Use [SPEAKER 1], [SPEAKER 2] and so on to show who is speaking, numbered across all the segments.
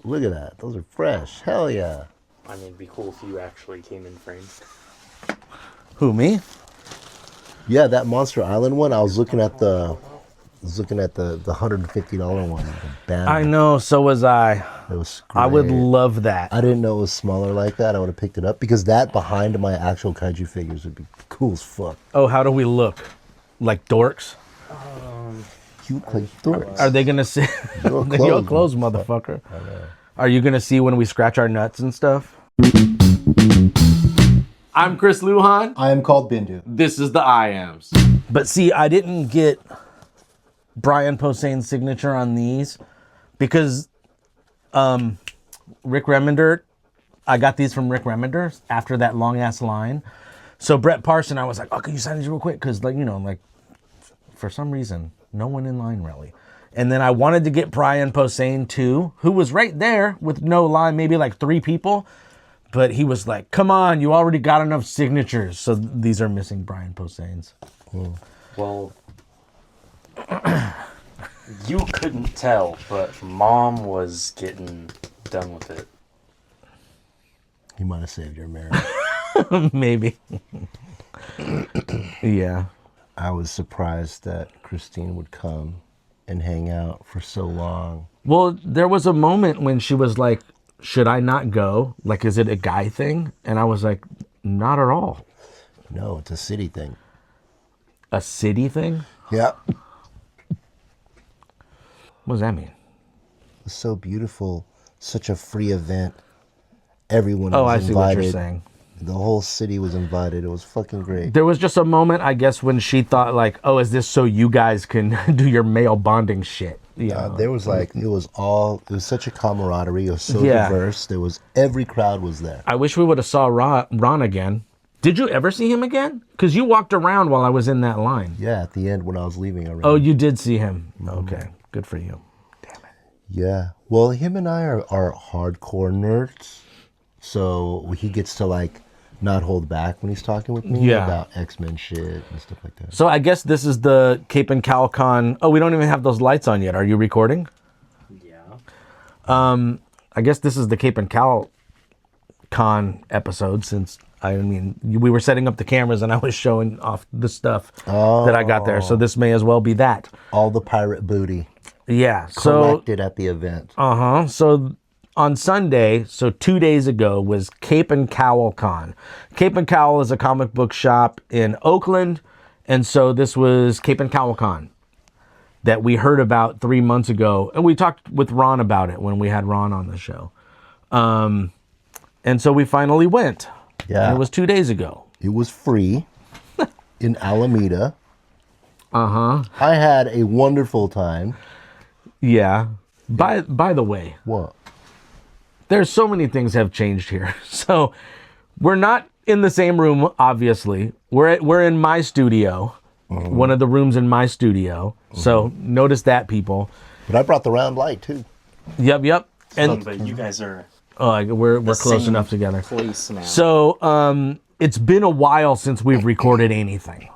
[SPEAKER 1] Look at that. Those are fresh. Hell yeah.
[SPEAKER 2] I mean, it'd be cool if you actually came in frame.
[SPEAKER 3] Who, me?
[SPEAKER 1] Yeah, that Monster Island one. I was looking at the $150 one. The band.
[SPEAKER 3] I know, so was I.
[SPEAKER 1] It was great.
[SPEAKER 3] I would love that.
[SPEAKER 1] I didn't know it was smaller like that. I would have picked it up because that behind my actual kaiju figures would be cool as fuck.
[SPEAKER 3] Oh, how do we look? Like dorks?
[SPEAKER 1] You look like dorks.
[SPEAKER 3] Are they gonna see?
[SPEAKER 1] Your
[SPEAKER 3] Your
[SPEAKER 1] clothes,
[SPEAKER 3] clothes, motherfucker. Are you gonna see when we scratch our nuts and stuff? I'm Chris Lujan.
[SPEAKER 1] I am called Bindu.
[SPEAKER 2] This is the I Ams.
[SPEAKER 3] But see, I didn't get Brian Posehn's signature on these because Rick Remender, I got these from Rick Remender after that long ass line. So Brett Parson, I was like, oh, can you sign these real quick? Because for some reason, no one in line really. And then I wanted to get Brian Posehn too, who was right there with no line, maybe like 3 people. But he was like, come on, you already got enough signatures. So these are missing Brian Posehn's.
[SPEAKER 1] Cool.
[SPEAKER 2] Well, you couldn't tell, but Mom was getting done with it.
[SPEAKER 1] He might have saved your marriage.
[SPEAKER 3] Maybe. Yeah.
[SPEAKER 1] I was surprised that Christine would come and hang out for so long.
[SPEAKER 3] Well, there was a moment when she was like, should I not go? Like, is it a guy thing? And I was like, not at all.
[SPEAKER 1] No, it's a city thing.
[SPEAKER 3] A city thing?
[SPEAKER 1] Yeah.
[SPEAKER 3] What does that mean?
[SPEAKER 1] It was so beautiful. Such a free event. Everyone
[SPEAKER 3] Oh,
[SPEAKER 1] was
[SPEAKER 3] I see
[SPEAKER 1] invited.
[SPEAKER 3] what you're saying.
[SPEAKER 1] The whole city was invited. It was fucking great.
[SPEAKER 3] There was just a moment, I guess, when she thought like, oh, is this so you guys can do your male bonding shit? Yeah.
[SPEAKER 1] There was it was such a camaraderie. It was so
[SPEAKER 3] Yeah.
[SPEAKER 1] diverse. Every crowd was there.
[SPEAKER 3] I wish we would have saw Ron again. Did you ever see him again? Because you walked around while I was in that line.
[SPEAKER 1] Yeah, at the end when I was leaving. I ran.
[SPEAKER 3] Oh, you did see him. Okay. Good for you.
[SPEAKER 1] Yeah. Well, him and I are hardcore nerds. So he gets to not hold back when he's talking with me about X-Men shit and stuff like that.
[SPEAKER 3] So I guess this is the Cape Cowl Con. Oh, we don't even have those lights on yet. Are you recording?
[SPEAKER 2] Yeah.
[SPEAKER 3] I guess this is the Cape Cowl Con episode since, we were setting up the cameras and I was showing off the stuff that I got there. So this may as well be that.
[SPEAKER 1] All the pirate booty.
[SPEAKER 3] Yeah.
[SPEAKER 1] Collected at the event.
[SPEAKER 3] So on Sunday, so 2 days ago, was Cape Cowl Con. Cape Cowl is a comic book shop in Oakland. And so this was Cape Cowl Con that we heard about 3 months ago. And we talked with Ron about it when we had Ron on the show. And so we finally went.
[SPEAKER 1] Yeah.
[SPEAKER 3] And it was 2 days ago.
[SPEAKER 1] It was free in Alameda.
[SPEAKER 3] Uh-huh.
[SPEAKER 1] I had a wonderful time.
[SPEAKER 3] Yeah. By the way,
[SPEAKER 1] What?
[SPEAKER 3] there's so many things have changed here. So we're not in the same room, obviously. We're in my studio, one of the rooms in my studio. So notice that, people.
[SPEAKER 1] But I brought the round light too.
[SPEAKER 3] Yep. And
[SPEAKER 2] But you guys are
[SPEAKER 3] we're close
[SPEAKER 2] same
[SPEAKER 3] enough together.
[SPEAKER 2] place now.
[SPEAKER 3] So it's been a while since we've recorded anything,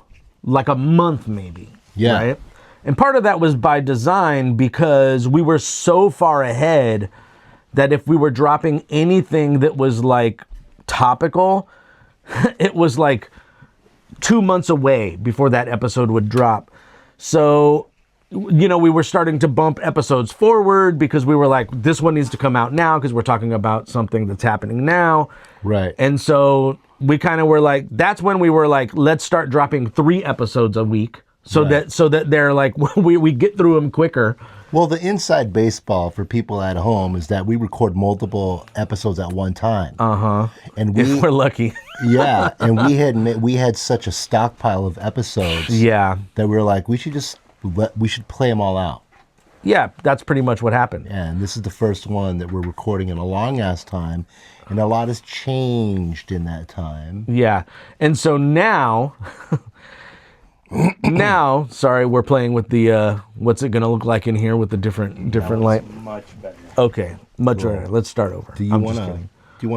[SPEAKER 3] like a month maybe.
[SPEAKER 1] Yeah.
[SPEAKER 3] Right? And part of that was by design because we were so far ahead that if we were dropping anything that was like topical, it was like 2 months away before that episode would drop. So, we were starting to bump episodes forward because we were like, this one needs to come out now because we're talking about something that's happening now.
[SPEAKER 1] Right.
[SPEAKER 3] And so we kind of were like, that's when we were like, let's start dropping 3 episodes a week so that they're like, we get through them quicker.
[SPEAKER 1] Well, the inside baseball for people at home is that we record multiple episodes at one time. And
[SPEAKER 3] If we're lucky.
[SPEAKER 1] yeah, and we had such a stockpile of episodes.
[SPEAKER 3] Yeah.
[SPEAKER 1] That we were like, we should play them all out.
[SPEAKER 3] Yeah, that's pretty much what happened.
[SPEAKER 1] And this is the first one that we're recording in a long ass time, and a lot has changed in that time.
[SPEAKER 3] Yeah. And so now sorry, we're playing with the what's it gonna look like in here with the different light.
[SPEAKER 2] much better.
[SPEAKER 3] Okay, much better. Let's start over.
[SPEAKER 1] Do you want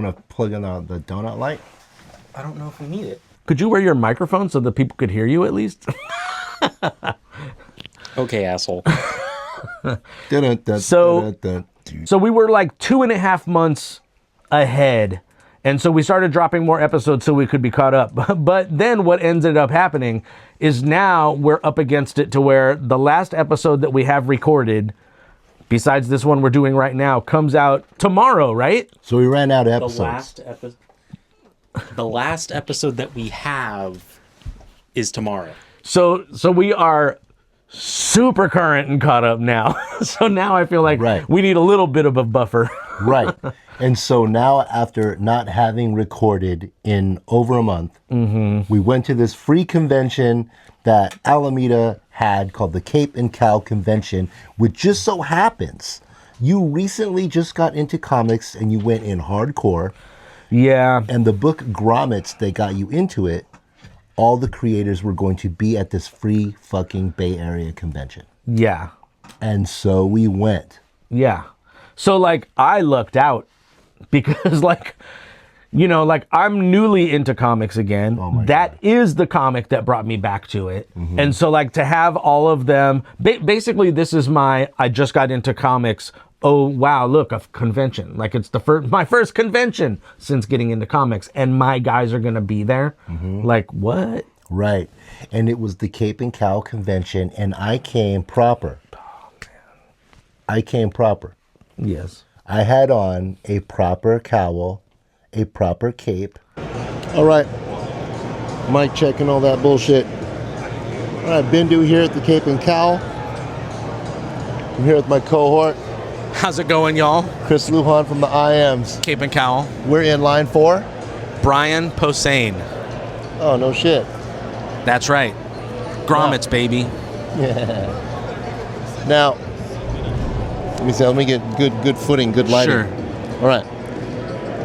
[SPEAKER 1] to plug in the donut light?
[SPEAKER 2] I don't know if we need it.
[SPEAKER 3] Could you wear your microphone so that people could hear you at least?
[SPEAKER 2] Okay, asshole.
[SPEAKER 3] So
[SPEAKER 1] dude.
[SPEAKER 3] So we were like 2.5 months ahead. And so we started dropping more episodes so we could be caught up. But then what ended up happening is now we're up against it to where the last episode that we have recorded, besides this one we're doing right now, comes out tomorrow, right?
[SPEAKER 1] So we ran out of
[SPEAKER 2] The
[SPEAKER 1] episodes.
[SPEAKER 2] last episode that we have is tomorrow.
[SPEAKER 3] So we are super current and caught up now. So now I feel like
[SPEAKER 1] Right.
[SPEAKER 3] we need a little bit of a buffer.
[SPEAKER 1] Right. And so now, after not having recorded in over a month, we went to this free convention that Alameda had called the Cape and Cowl Convention, which just so happens you recently just got into comics and you went in hardcore.
[SPEAKER 3] Yeah.
[SPEAKER 1] And the book Grommets that got you into it, all the creators were going to be at this free fucking Bay Area convention.
[SPEAKER 3] Yeah.
[SPEAKER 1] And so we went.
[SPEAKER 3] Yeah. So like I lucked out because like, you know, like I'm newly into comics again.
[SPEAKER 1] Oh my
[SPEAKER 3] That
[SPEAKER 1] God.
[SPEAKER 3] is the comic that brought me back to it. And so like to have all of them, basically this is I just got into comics. Oh, wow, look, a convention. Like it's my first convention since getting into comics and my guys are going to be there. Like what?
[SPEAKER 1] Right. And it was the Cape and Cowl Convention, and I came proper.
[SPEAKER 3] Oh, man.
[SPEAKER 1] I came proper.
[SPEAKER 3] Yes.
[SPEAKER 1] I had on a proper cowl, a proper cape. All right. Mic check and all that bullshit. All right, BINDU here at the Cape and Cowl. I'm here with my cohort,
[SPEAKER 4] How's it going, y'all?
[SPEAKER 1] Chris Lujan from the IMs.
[SPEAKER 4] Cape and Cowl.
[SPEAKER 1] We're in line 4.
[SPEAKER 4] Brian Posehn.
[SPEAKER 1] Oh, no shit.
[SPEAKER 4] That's right. Grommets, baby.
[SPEAKER 1] Now, let me get good footing, good lighting.
[SPEAKER 4] Sure.
[SPEAKER 1] All right.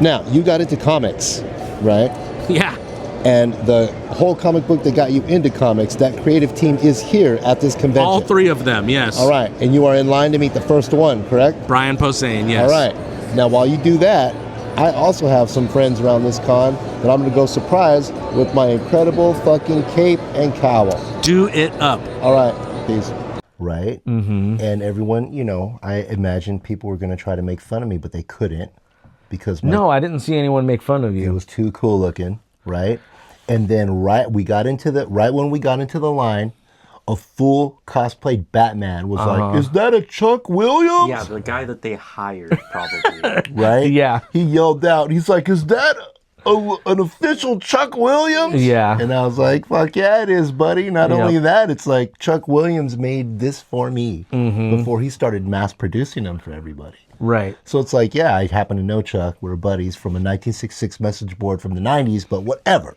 [SPEAKER 1] Now, you got into comics, right?
[SPEAKER 4] Yeah.
[SPEAKER 1] And the whole comic book that got you into comics, that creative team is here at this convention.
[SPEAKER 4] All 3 of them, yes.
[SPEAKER 1] All right. And you are in line to meet the first one, correct?
[SPEAKER 4] Brian Posehn, yes.
[SPEAKER 1] All right. Now, while you do that, I also have some friends around this con that I'm going to go surprise with my incredible fucking cape and cowl.
[SPEAKER 4] Do it up.
[SPEAKER 1] All right. Peace. Right? Mm-hmm. And everyone, you know, I imagine people were going to try to make fun of me, but they couldn't because
[SPEAKER 3] No, I didn't see anyone make fun of
[SPEAKER 1] it
[SPEAKER 3] you.
[SPEAKER 1] was too cool looking, right? And then right when we got into the line, a full cosplayed Batman was like, "Is that a Chuck Williams?"
[SPEAKER 2] Yeah, the guy that they hired, probably.
[SPEAKER 1] Right?
[SPEAKER 3] Yeah.
[SPEAKER 1] He yelled out. He's like, "Is that an official Chuck Williams?"
[SPEAKER 3] Yeah.
[SPEAKER 1] And I was like, "Fuck yeah, it is, buddy." Not
[SPEAKER 3] Yep.
[SPEAKER 1] only that, it's like Chuck Williams made this for me before he started mass producing them for everybody.
[SPEAKER 3] Right.
[SPEAKER 1] So it's like, yeah, I happen to know Chuck. We're buddies from a 1966 message board from the 90s, but whatever.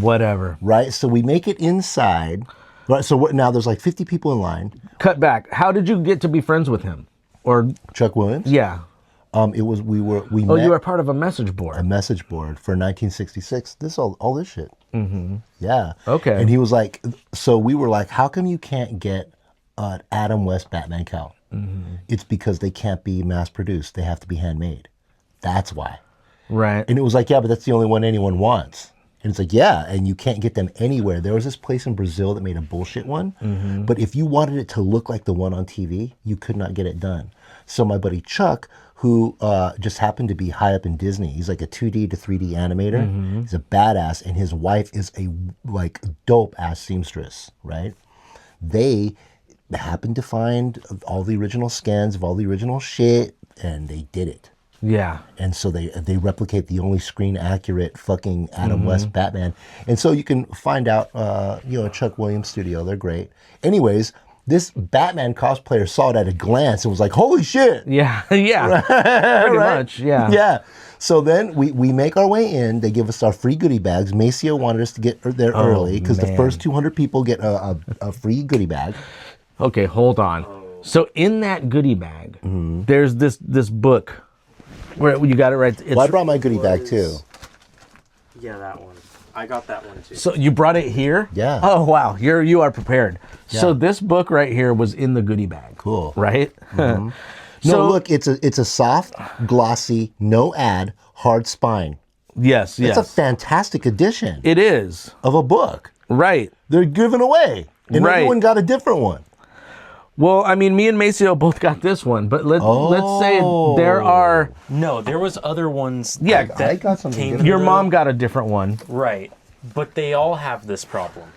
[SPEAKER 3] Whatever.
[SPEAKER 1] Right? So we make it inside. Right? So now there's like 50 people in line.
[SPEAKER 3] Cut back. How did you get to be friends with him? Or
[SPEAKER 1] Chuck Williams?
[SPEAKER 3] yeah.
[SPEAKER 1] It was we
[SPEAKER 3] Oh,
[SPEAKER 1] met
[SPEAKER 3] you were part of a message
[SPEAKER 1] a
[SPEAKER 3] board.
[SPEAKER 1] message board for 1966. All this shit. Mm-hmm. Yeah.
[SPEAKER 3] Okay.
[SPEAKER 1] And he was like, so we were like, how come you can't get an Adam West Batman cowl? Mm-hmm. It's because they can't be mass produced. They have to be handmade. That's why.
[SPEAKER 3] Right.
[SPEAKER 1] And it was like, yeah, but that's the only one anyone wants. And it's like, yeah, and you can't get them anywhere. There was this place in Brazil that made a bullshit one, but if you wanted it to look like the one on TV, you could not get it done. So my buddy Chuck, who just happened to be high up in Disney, he's like a 2D to 3D animator. He's a badass, and his wife is a like dope ass seamstress, right? They happened to find all the original scans of all the original shit, and they did it.
[SPEAKER 3] Yeah.
[SPEAKER 1] And so they replicate the only screen accurate fucking Adam West Batman. And so you can find out, Chuck Williams studio. They're great. Anyways, this Batman cosplayer saw it at a glance and was like, holy shit.
[SPEAKER 3] Yeah. Yeah. Pretty much. Yeah.
[SPEAKER 1] Yeah. So then we make our way in. They give us our free goodie bags. Maceo wanted us to get there early because the
[SPEAKER 3] man.
[SPEAKER 1] first 200 people get a free goodie bag.
[SPEAKER 3] Okay, hold on. So in that goodie bag, there's this book where you got it right. It's,
[SPEAKER 1] Well, I brought my goodie bag too.
[SPEAKER 2] Yeah, that one. I got that one too.
[SPEAKER 3] so you brought it here?
[SPEAKER 1] Yeah.
[SPEAKER 3] Oh wow, you are prepared.
[SPEAKER 1] Yeah.
[SPEAKER 3] So this book right here was in the goodie bag.
[SPEAKER 1] Cool.
[SPEAKER 3] Right?
[SPEAKER 1] No,
[SPEAKER 3] So-
[SPEAKER 1] look, it's a soft, glossy, no ad, hard spine.
[SPEAKER 3] Yes.
[SPEAKER 1] It's a fantastic edition
[SPEAKER 3] It is.
[SPEAKER 1] of a book.
[SPEAKER 3] Right.
[SPEAKER 1] They're giving away, and
[SPEAKER 3] Right.
[SPEAKER 1] everyone got a different one.
[SPEAKER 3] Well, I mean, me and Maceo both got this one, but let's say there are.
[SPEAKER 2] No, there was other ones.
[SPEAKER 3] Yeah,
[SPEAKER 1] I got something
[SPEAKER 2] came
[SPEAKER 1] different.
[SPEAKER 3] Your mom got a different one.
[SPEAKER 2] Right, but they all have this problem.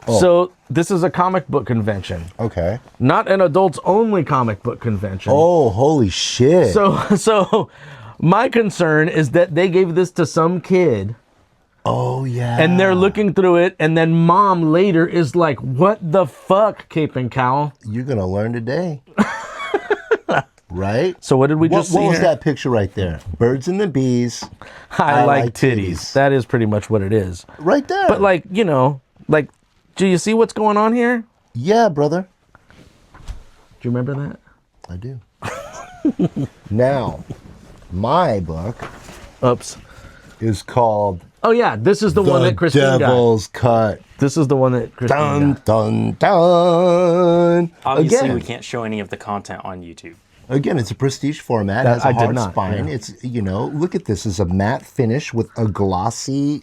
[SPEAKER 1] Oh.
[SPEAKER 3] So this is a comic book convention,
[SPEAKER 1] Okay.
[SPEAKER 3] not an adults only comic book convention.
[SPEAKER 1] Oh, holy shit.
[SPEAKER 3] So my concern is that they gave this to some kid.
[SPEAKER 1] Oh, yeah.
[SPEAKER 3] And they're looking through it, and then mom later is like, "What the fuck, Cape and Cowl?"
[SPEAKER 1] You're going to learn today. Right?
[SPEAKER 3] So what did we
[SPEAKER 1] What
[SPEAKER 3] just see
[SPEAKER 1] was
[SPEAKER 3] here?
[SPEAKER 1] that picture right there? Birds and the bees.
[SPEAKER 3] I like titties. That is pretty much what it is.
[SPEAKER 1] Right there.
[SPEAKER 3] But like, you know, like, do you see what's going on here?
[SPEAKER 1] Yeah, brother.
[SPEAKER 3] Do you remember that?
[SPEAKER 1] I do. Now, my book
[SPEAKER 3] Oops.
[SPEAKER 1] is called
[SPEAKER 3] Oh yeah, this is the one that Christine got.
[SPEAKER 1] Devil's Cut.
[SPEAKER 3] This is the one that Christine
[SPEAKER 1] Dun,
[SPEAKER 3] got.
[SPEAKER 1] dun, dun.
[SPEAKER 2] Obviously, we can't show any of the content on YouTube.
[SPEAKER 1] Again, it's a prestige format.
[SPEAKER 3] That
[SPEAKER 1] It has a
[SPEAKER 3] I did
[SPEAKER 1] hard
[SPEAKER 3] not,
[SPEAKER 1] spine.
[SPEAKER 3] yeah.
[SPEAKER 1] It's, you know, look at this. It's a matte finish with a glossy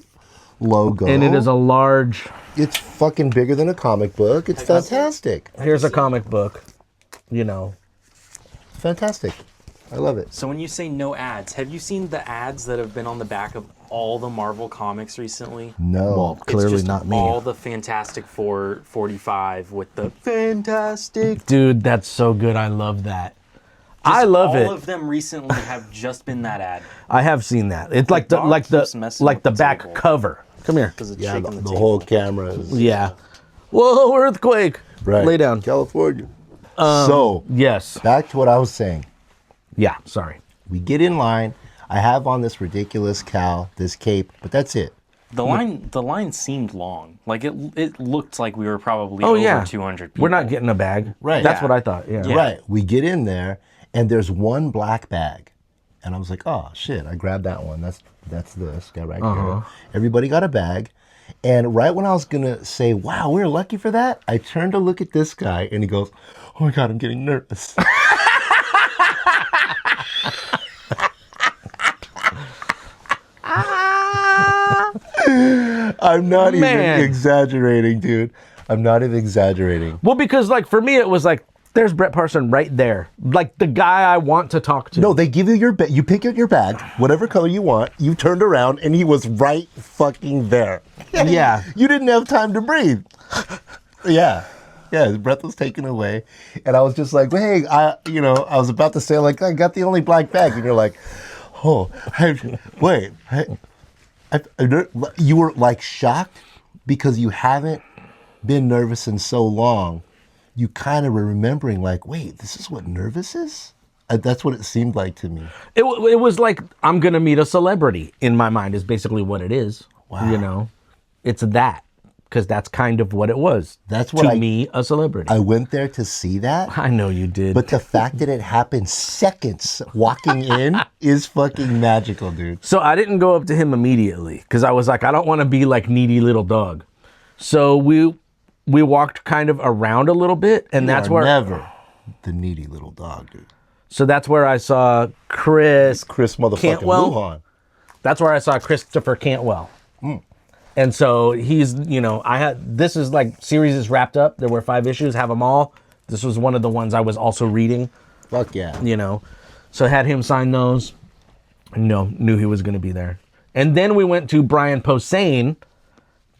[SPEAKER 1] logo.
[SPEAKER 3] And it is a large.
[SPEAKER 1] It's fucking bigger than a comic book. It's fantastic.
[SPEAKER 3] Here's a comic book. You know.
[SPEAKER 1] Fantastic. I love it.
[SPEAKER 2] So when you say no ads, have you seen the ads that have been on the back of all the Marvel comics recently?
[SPEAKER 1] No.
[SPEAKER 3] Well, clearly
[SPEAKER 2] it's just
[SPEAKER 3] not me.
[SPEAKER 2] all the Fantastic Four 45 with the Fantastic.
[SPEAKER 3] Dude, that's so good. I love that. I love it.
[SPEAKER 2] All of them recently have just been that ad.
[SPEAKER 3] I have seen that. It's like the
[SPEAKER 2] dog
[SPEAKER 3] like the
[SPEAKER 2] keeps messing
[SPEAKER 3] like
[SPEAKER 2] with
[SPEAKER 3] the
[SPEAKER 2] the
[SPEAKER 3] back
[SPEAKER 2] table.
[SPEAKER 3] cover. Come here.
[SPEAKER 2] Because it's
[SPEAKER 1] Yeah,
[SPEAKER 2] shaking
[SPEAKER 1] the,
[SPEAKER 2] the,
[SPEAKER 1] the
[SPEAKER 2] table.
[SPEAKER 1] whole camera is...
[SPEAKER 3] Yeah. Whoa, earthquake.
[SPEAKER 1] Right.
[SPEAKER 3] Lay down.
[SPEAKER 1] California. So,
[SPEAKER 3] Yes.
[SPEAKER 1] back to what I was saying.
[SPEAKER 3] Yeah, sorry.
[SPEAKER 1] We get in line. I have on this ridiculous cowl, this cape, but that's it.
[SPEAKER 2] The line seemed long. Like it looked like we were probably
[SPEAKER 3] Oh
[SPEAKER 2] over
[SPEAKER 3] yeah.
[SPEAKER 2] 200 people.
[SPEAKER 3] We're not getting a bag.
[SPEAKER 1] Right.
[SPEAKER 3] That's
[SPEAKER 2] Yeah.
[SPEAKER 3] what I thought. Yeah.
[SPEAKER 2] Yeah.
[SPEAKER 1] Right. We get in there, and there's one black bag. And I was like, oh, shit. I grabbed that one. That's this guy right here. Everybody got a bag. And right when I was going to say, wow, we're lucky for that, I turned to look at this guy, and he goes, oh, my God, I'm getting nervous. I'm not
[SPEAKER 3] Man.
[SPEAKER 1] even exaggerating, dude. I'm not even exaggerating.
[SPEAKER 3] Well, because like for me, it was like there's Brett Parson right there, like the guy I want to talk to.
[SPEAKER 1] No, they give you your bag. You pick out your bag, whatever color you want. You turned around, and he was right fucking there.
[SPEAKER 3] Yeah.
[SPEAKER 1] You didn't have time to breathe. Yeah. Yeah, his breath was taken away. And I was just like, hey, I was about to say, like, I got the only black bag. And you're like, oh, you were like shocked because you haven't been nervous in so long. You kind of were remembering, like, wait, this is what nervous is? That's what it seemed like to me.
[SPEAKER 3] It was like I'm gonna meet a celebrity in my mind is basically what it is.
[SPEAKER 1] Wow.
[SPEAKER 3] You know, it's that because that's kind of what it was.
[SPEAKER 1] That's what
[SPEAKER 3] to me a celebrity.
[SPEAKER 1] I went there to see that.
[SPEAKER 3] I know you did.
[SPEAKER 1] But the fact that it happened seconds walking in is fucking magical, dude.
[SPEAKER 3] So I didn't go up to him immediately because I was like, I don't want to be like needy little dog. So we walked kind of around a little bit, and that's where
[SPEAKER 1] never the needy little dog, dude.
[SPEAKER 3] So that's where I saw Chris
[SPEAKER 1] motherfucking
[SPEAKER 3] Cantwell.
[SPEAKER 1] Lujan.
[SPEAKER 3] That's where I saw Christopher Cantwell. And so he's, this is like series is wrapped up. There were 5 issues, have them all. This was one of the ones I was also reading,
[SPEAKER 1] Fuck yeah.
[SPEAKER 3] So had him sign those. Knew he was going to be there. And then we went to Brian Posehn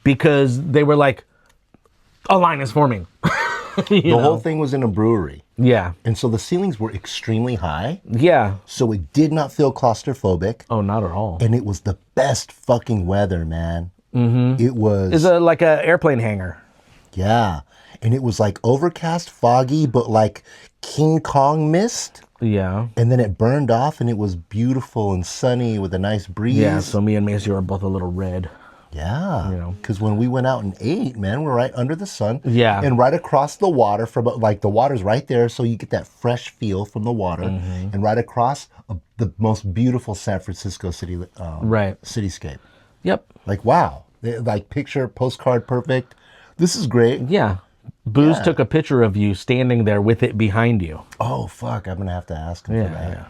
[SPEAKER 3] because they were like, a line is forming.
[SPEAKER 1] The whole thing was in a brewery.
[SPEAKER 3] Yeah.
[SPEAKER 1] And so the ceilings were extremely high.
[SPEAKER 3] Yeah.
[SPEAKER 1] So it did not feel claustrophobic.
[SPEAKER 3] Oh, not at all.
[SPEAKER 1] And it was the best fucking weather, man. Mm-hmm. It was.
[SPEAKER 3] It's like an airplane hangar.
[SPEAKER 1] Yeah. And it was like overcast, foggy, but like King Kong mist.
[SPEAKER 3] Yeah.
[SPEAKER 1] And then it burned off and it was beautiful and sunny with a nice breeze.
[SPEAKER 3] Yeah, so me and Macy are both a little red.
[SPEAKER 1] Yeah. Because when we went out and ate, man, we're right under the sun.
[SPEAKER 3] Yeah.
[SPEAKER 1] And right across the water, from like the water's right there, so you get that fresh feel from the water. And right across the most beautiful San Francisco city cityscape.
[SPEAKER 3] Yep.
[SPEAKER 1] Like, wow. Like picture, postcard perfect. This is great.
[SPEAKER 3] Yeah. Booze took a picture of you standing there with it behind you.
[SPEAKER 1] Oh, fuck. I'm going to have to ask him
[SPEAKER 3] Yeah,
[SPEAKER 1] for that.
[SPEAKER 3] yeah.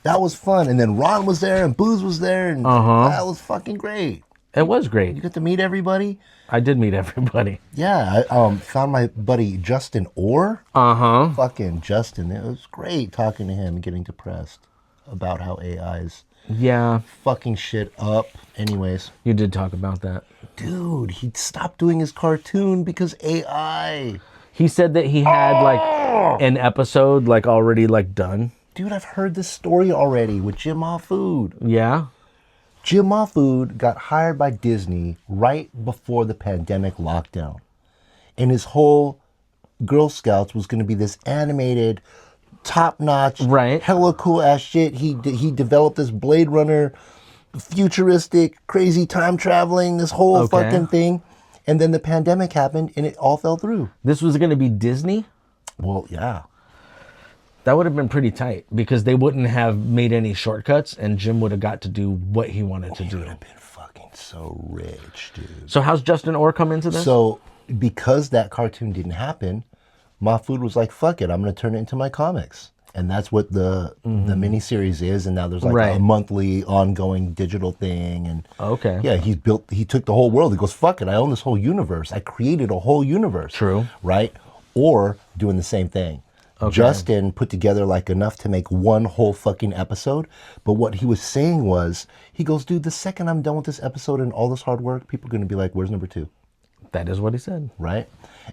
[SPEAKER 1] That was fun. And then Ron was there and Booze was there. And that was fucking great.
[SPEAKER 3] It was
[SPEAKER 1] You
[SPEAKER 3] great.
[SPEAKER 1] get to meet everybody.
[SPEAKER 3] I did meet everybody.
[SPEAKER 1] Yeah, I found my buddy Justin Orr.
[SPEAKER 3] Uh-huh.
[SPEAKER 1] Fucking Justin. It was great talking to him and getting depressed about how AI is
[SPEAKER 3] Yeah,
[SPEAKER 1] fucking shit up. Anyways,
[SPEAKER 3] you did talk about that.
[SPEAKER 1] dude, he stopped doing his cartoon because AI.
[SPEAKER 3] He said that he had like an episode like already like done.
[SPEAKER 1] Dude, I've heard this story already with Jim Mahfood.
[SPEAKER 3] Yeah.
[SPEAKER 1] Jim Mahfood got hired by Disney right before the pandemic lockdown. And his whole Girl Scouts was going to be this animated, top-notch,
[SPEAKER 3] Right.
[SPEAKER 1] hella cool-ass shit. He developed this Blade Runner, futuristic, crazy time-traveling, this whole
[SPEAKER 3] Okay.
[SPEAKER 1] fucking thing. And then the pandemic happened, and it all fell through.
[SPEAKER 3] This was going to be Disney.
[SPEAKER 1] Well, yeah.
[SPEAKER 3] That would have been pretty tight because they wouldn't have made any shortcuts and Jim would have got to do what he wanted to do.
[SPEAKER 1] Would have been fucking so rich, dude.
[SPEAKER 3] So how's Justin Orr come into this?
[SPEAKER 1] So, because that cartoon didn't happen, Mahfood was like, fuck it, I'm going to turn it into my comics. And that's what the miniseries is. And now there's like
[SPEAKER 3] Right.
[SPEAKER 1] a monthly ongoing digital thing. And
[SPEAKER 3] Okay.
[SPEAKER 1] yeah, he took the whole world. He goes, fuck it, I own this whole universe. I created a whole universe.
[SPEAKER 3] True.
[SPEAKER 1] Right? Or doing the same thing.
[SPEAKER 3] Okay.
[SPEAKER 1] Justin put together like enough to make one whole fucking episode. But what he was saying was, he goes, dude, the second I'm done with this episode and all this hard work, people are going to be like, where's number 2?
[SPEAKER 3] That is what he said.
[SPEAKER 1] Right?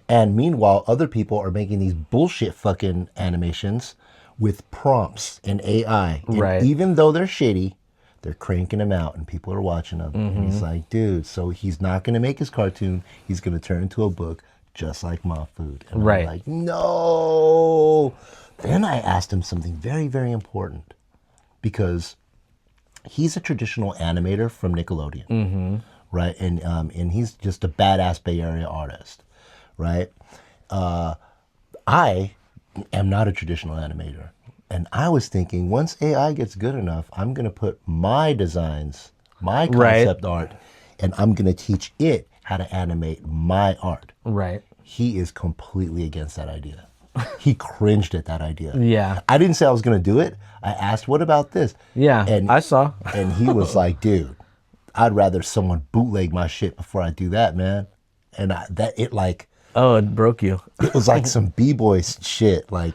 [SPEAKER 1] And meanwhile, other people are making these bullshit fucking animations with prompts and AI. And
[SPEAKER 3] Right.
[SPEAKER 1] even though they're shitty, they're cranking them out and people are watching them. And he's like, dude, so he's not going to make his cartoon. He's going to turn into a book just like Mahfood. And
[SPEAKER 3] Right.
[SPEAKER 1] I'm like, no. Then I asked him something very, very important because he's a traditional animator from Nickelodeon. Right? And he's just a badass Bay Area artist. Right? I am not a traditional animator. And I was thinking, once AI gets good enough, I'm going to put my designs, my
[SPEAKER 3] Right.
[SPEAKER 1] concept art, and I'm going to teach it how to animate my art.
[SPEAKER 3] Right.
[SPEAKER 1] He is completely against that idea. He cringed at that idea.
[SPEAKER 3] Yeah.
[SPEAKER 1] I didn't say I was going to do it. I asked, what about this?
[SPEAKER 3] Yeah.
[SPEAKER 1] And
[SPEAKER 3] I saw.
[SPEAKER 1] and he was like, dude, I'd rather someone bootleg my shit before I do that, man. And
[SPEAKER 3] Oh, it broke you.
[SPEAKER 1] it was like some B-boy shit. Like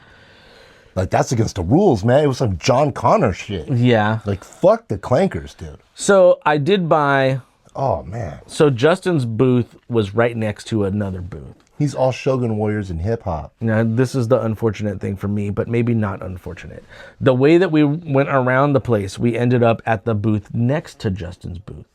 [SPEAKER 1] that's against the rules, man. It was some John Connor shit.
[SPEAKER 3] Yeah.
[SPEAKER 1] Like, fuck the clankers, dude.
[SPEAKER 3] So I did buy.
[SPEAKER 1] Oh, man.
[SPEAKER 3] So Justin's booth was right next to another booth.
[SPEAKER 1] He's all Shogun Warriors and hip-hop.
[SPEAKER 3] Now, this is the unfortunate thing for me, but maybe not unfortunate. The way that we went around the place, we ended up at the booth next to Justin's booth,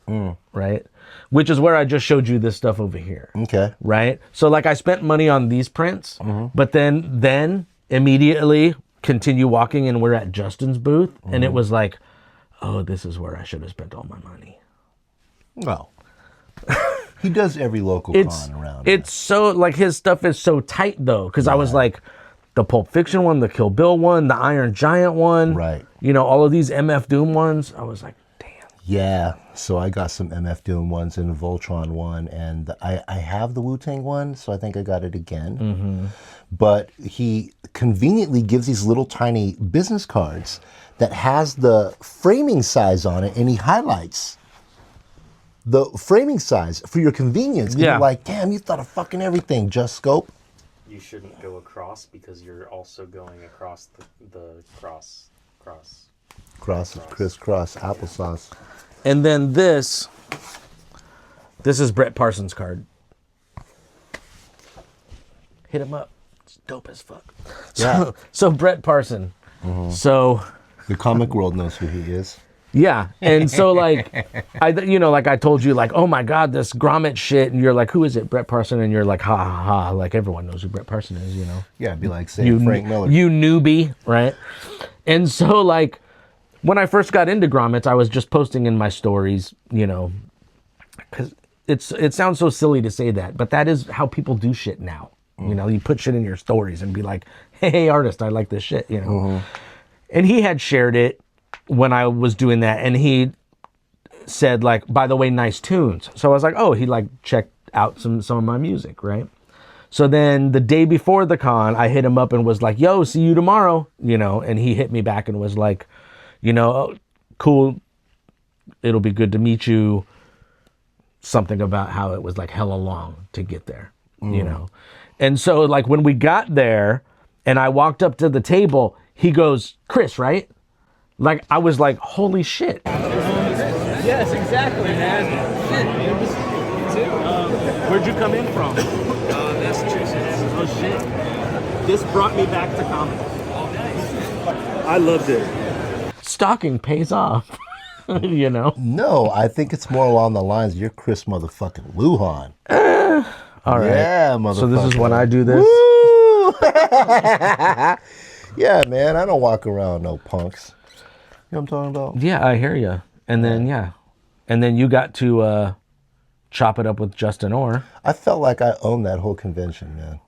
[SPEAKER 3] right? Which is where I just showed you this stuff over here,
[SPEAKER 1] Okay.
[SPEAKER 3] right? So, like, I spent money on these prints, but then immediately continue walking, and we're at Justin's booth, and it was like, oh, this is where I should have spent all my money.
[SPEAKER 1] Well, he does every local con around.
[SPEAKER 3] It's so, like, his stuff is so tight, though, because I was like, the Pulp Fiction one, the Kill Bill one, the Iron Giant one.
[SPEAKER 1] Right.
[SPEAKER 3] You know, all of these MF Doom ones. I was like, damn.
[SPEAKER 1] Yeah, so I got some MF Doom ones and a Voltron one, and I have the Wu-Tang one, so I think I got it again. But he conveniently gives these little tiny business cards that has the framing size on it, and he highlights the framing size for your convenience. And
[SPEAKER 3] Yeah.
[SPEAKER 1] you're like, damn, you thought of fucking everything, Just Scope.
[SPEAKER 2] You shouldn't go across because you're also going across the cross.
[SPEAKER 1] Crisscross, applesauce.
[SPEAKER 3] And then this is Brett Parsons' card. Hit him up. It's dope as fuck.
[SPEAKER 1] Yeah.
[SPEAKER 3] So Brett Parson. So
[SPEAKER 1] The comic world knows who he is.
[SPEAKER 3] yeah, and so like I told you, like, oh my god, this Gromit shit, and you're like, who is it? Brett Parson, and you're like, ha ha ha, like everyone knows who Brett Parson is, you know.
[SPEAKER 1] Yeah, it'd be like saying Frank Miller.
[SPEAKER 3] You newbie, right? And so, like, when I first got into grommets, I was just posting in my stories, you know, because it sounds so silly to say that, but that is how people do shit now. You know, you put shit in your stories and be like, hey, artist, I like this shit, you know. And he had shared it when I was doing that, and he said, like, by the way, nice tunes. So I was like, oh, he like checked out some of my music, right? So then the day before the con, I hit him up and was like, yo, see you tomorrow, you know, and he hit me back and was like, you know, oh, cool, it'll be good to meet you. something about how it was like hella long to get there, you know? And so like when we got there and I walked up to the table, he goes, Chris, right? Like, I was like, holy shit.
[SPEAKER 4] Yes, exactly, man.
[SPEAKER 3] Where'd you come in from?
[SPEAKER 4] Massachusetts.
[SPEAKER 3] Oh shit. This brought me back to comedy.
[SPEAKER 4] I loved it.
[SPEAKER 3] Stalking pays off, you know?
[SPEAKER 1] No, I think it's more along the lines, you're Chris motherfucking Lujan.
[SPEAKER 3] All right.
[SPEAKER 1] Yeah, motherfucker.
[SPEAKER 3] So this is when I do this?
[SPEAKER 1] Woo! Yeah, man, I don't walk around no punks. You know what I'm talking about?
[SPEAKER 3] Yeah, I hear you. And then, And then you got to chop it up with Justin Orr.
[SPEAKER 1] I felt like I owned that whole convention, man.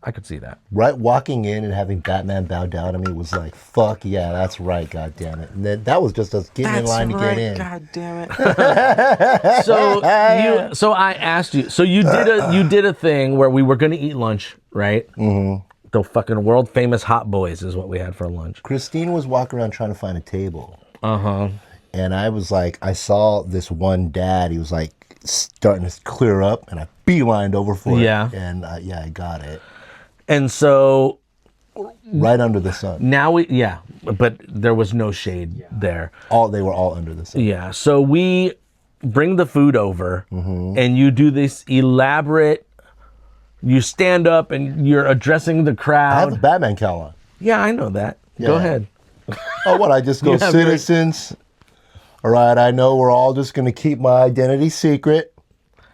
[SPEAKER 3] I could see that.
[SPEAKER 1] Right, walking in and having Batman bow down to me was like, fuck yeah, that's right, god damn it. And then that was just us getting in line to get in.
[SPEAKER 2] God damn it.
[SPEAKER 3] So I asked you. So you did a thing where we were going to eat lunch, right? Mm-hmm. The fucking world famous Hot Boys is what we had for lunch.
[SPEAKER 1] Christine was walking around trying to find a table.
[SPEAKER 3] Uh-huh.
[SPEAKER 1] And I was like, I saw this one dad, he was like starting to clear up, and I beelined over for it.
[SPEAKER 3] Yeah.
[SPEAKER 1] And I got it.
[SPEAKER 3] And so
[SPEAKER 1] Right under the sun.
[SPEAKER 3] now but there was no shade there.
[SPEAKER 1] They were all under the sun.
[SPEAKER 3] Yeah. So we bring the food over and you do this elaborate, you stand up and you're addressing the
[SPEAKER 1] I have a
[SPEAKER 3] crowd.
[SPEAKER 1] Batman cowl on.
[SPEAKER 3] Yeah, I know that. Go
[SPEAKER 1] Yeah.
[SPEAKER 3] ahead.
[SPEAKER 1] Oh, what? I just go,
[SPEAKER 3] Yeah, very-
[SPEAKER 1] citizens. All right, I know we're all just going to keep my identity secret.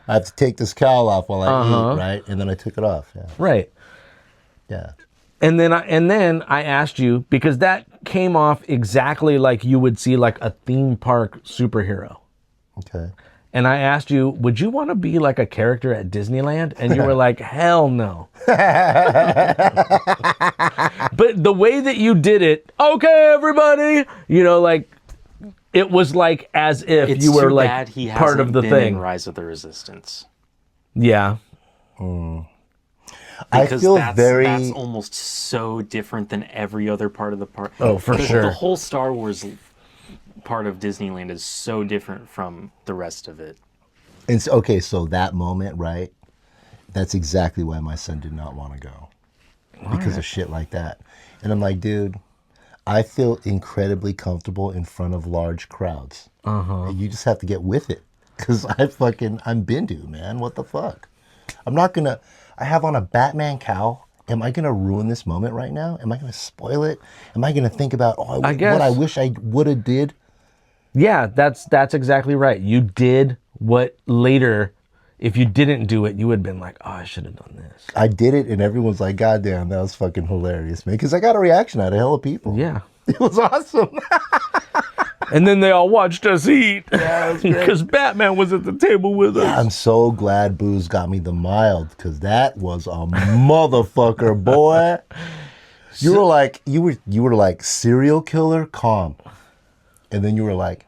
[SPEAKER 1] I have to take this cowl off while I eat, right? And then I took it off. Yeah.
[SPEAKER 3] Right.
[SPEAKER 1] Yeah.
[SPEAKER 3] And then I asked you, because that came off exactly like you would see like a theme park superhero.
[SPEAKER 1] Okay.
[SPEAKER 3] And I asked you, would you want to be like a character at Disneyland? And you were like, hell no. But the way that you did it, okay, everybody, you know, like, it was like as if
[SPEAKER 2] It's
[SPEAKER 3] you were
[SPEAKER 2] too
[SPEAKER 3] like
[SPEAKER 2] bad he
[SPEAKER 3] part of
[SPEAKER 2] hasn't
[SPEAKER 3] the
[SPEAKER 2] been
[SPEAKER 3] thing.
[SPEAKER 2] in Rise of the Resistance.
[SPEAKER 3] Yeah.
[SPEAKER 1] I
[SPEAKER 2] Because
[SPEAKER 1] feel
[SPEAKER 2] that's almost so different than every other part of the park.
[SPEAKER 3] Oh, for sure.
[SPEAKER 2] The whole Star Wars part of Disneyland is so different from the rest of it.
[SPEAKER 1] It's okay, so that moment, right? That's exactly why my son did not want to go. Because of shit like that. And I'm like, dude, I feel incredibly comfortable in front of large crowds. And you just have to get with it. Because I'm BINDU, man. What the fuck? I'm not going to... I have on a Batman cowl. Am I going to ruin this moment right now? Am I going to spoil it? Am I going to think about what I wish I would have did?
[SPEAKER 3] Yeah, that's exactly right. You did what later, if you didn't do it, you would have been like, oh, I should have done this.
[SPEAKER 1] I did it, and everyone's like, God damn, that was fucking hilarious, man. Because I got a reaction out of hella people.
[SPEAKER 3] Yeah.
[SPEAKER 1] It was awesome.
[SPEAKER 3] And then they all watched us eat.
[SPEAKER 1] Yeah, it was great.
[SPEAKER 3] Because Batman was at the table with us.
[SPEAKER 1] I'm so glad Booze got me the mild, because that was a motherfucker, boy. You were like serial killer, calm. And then you were like,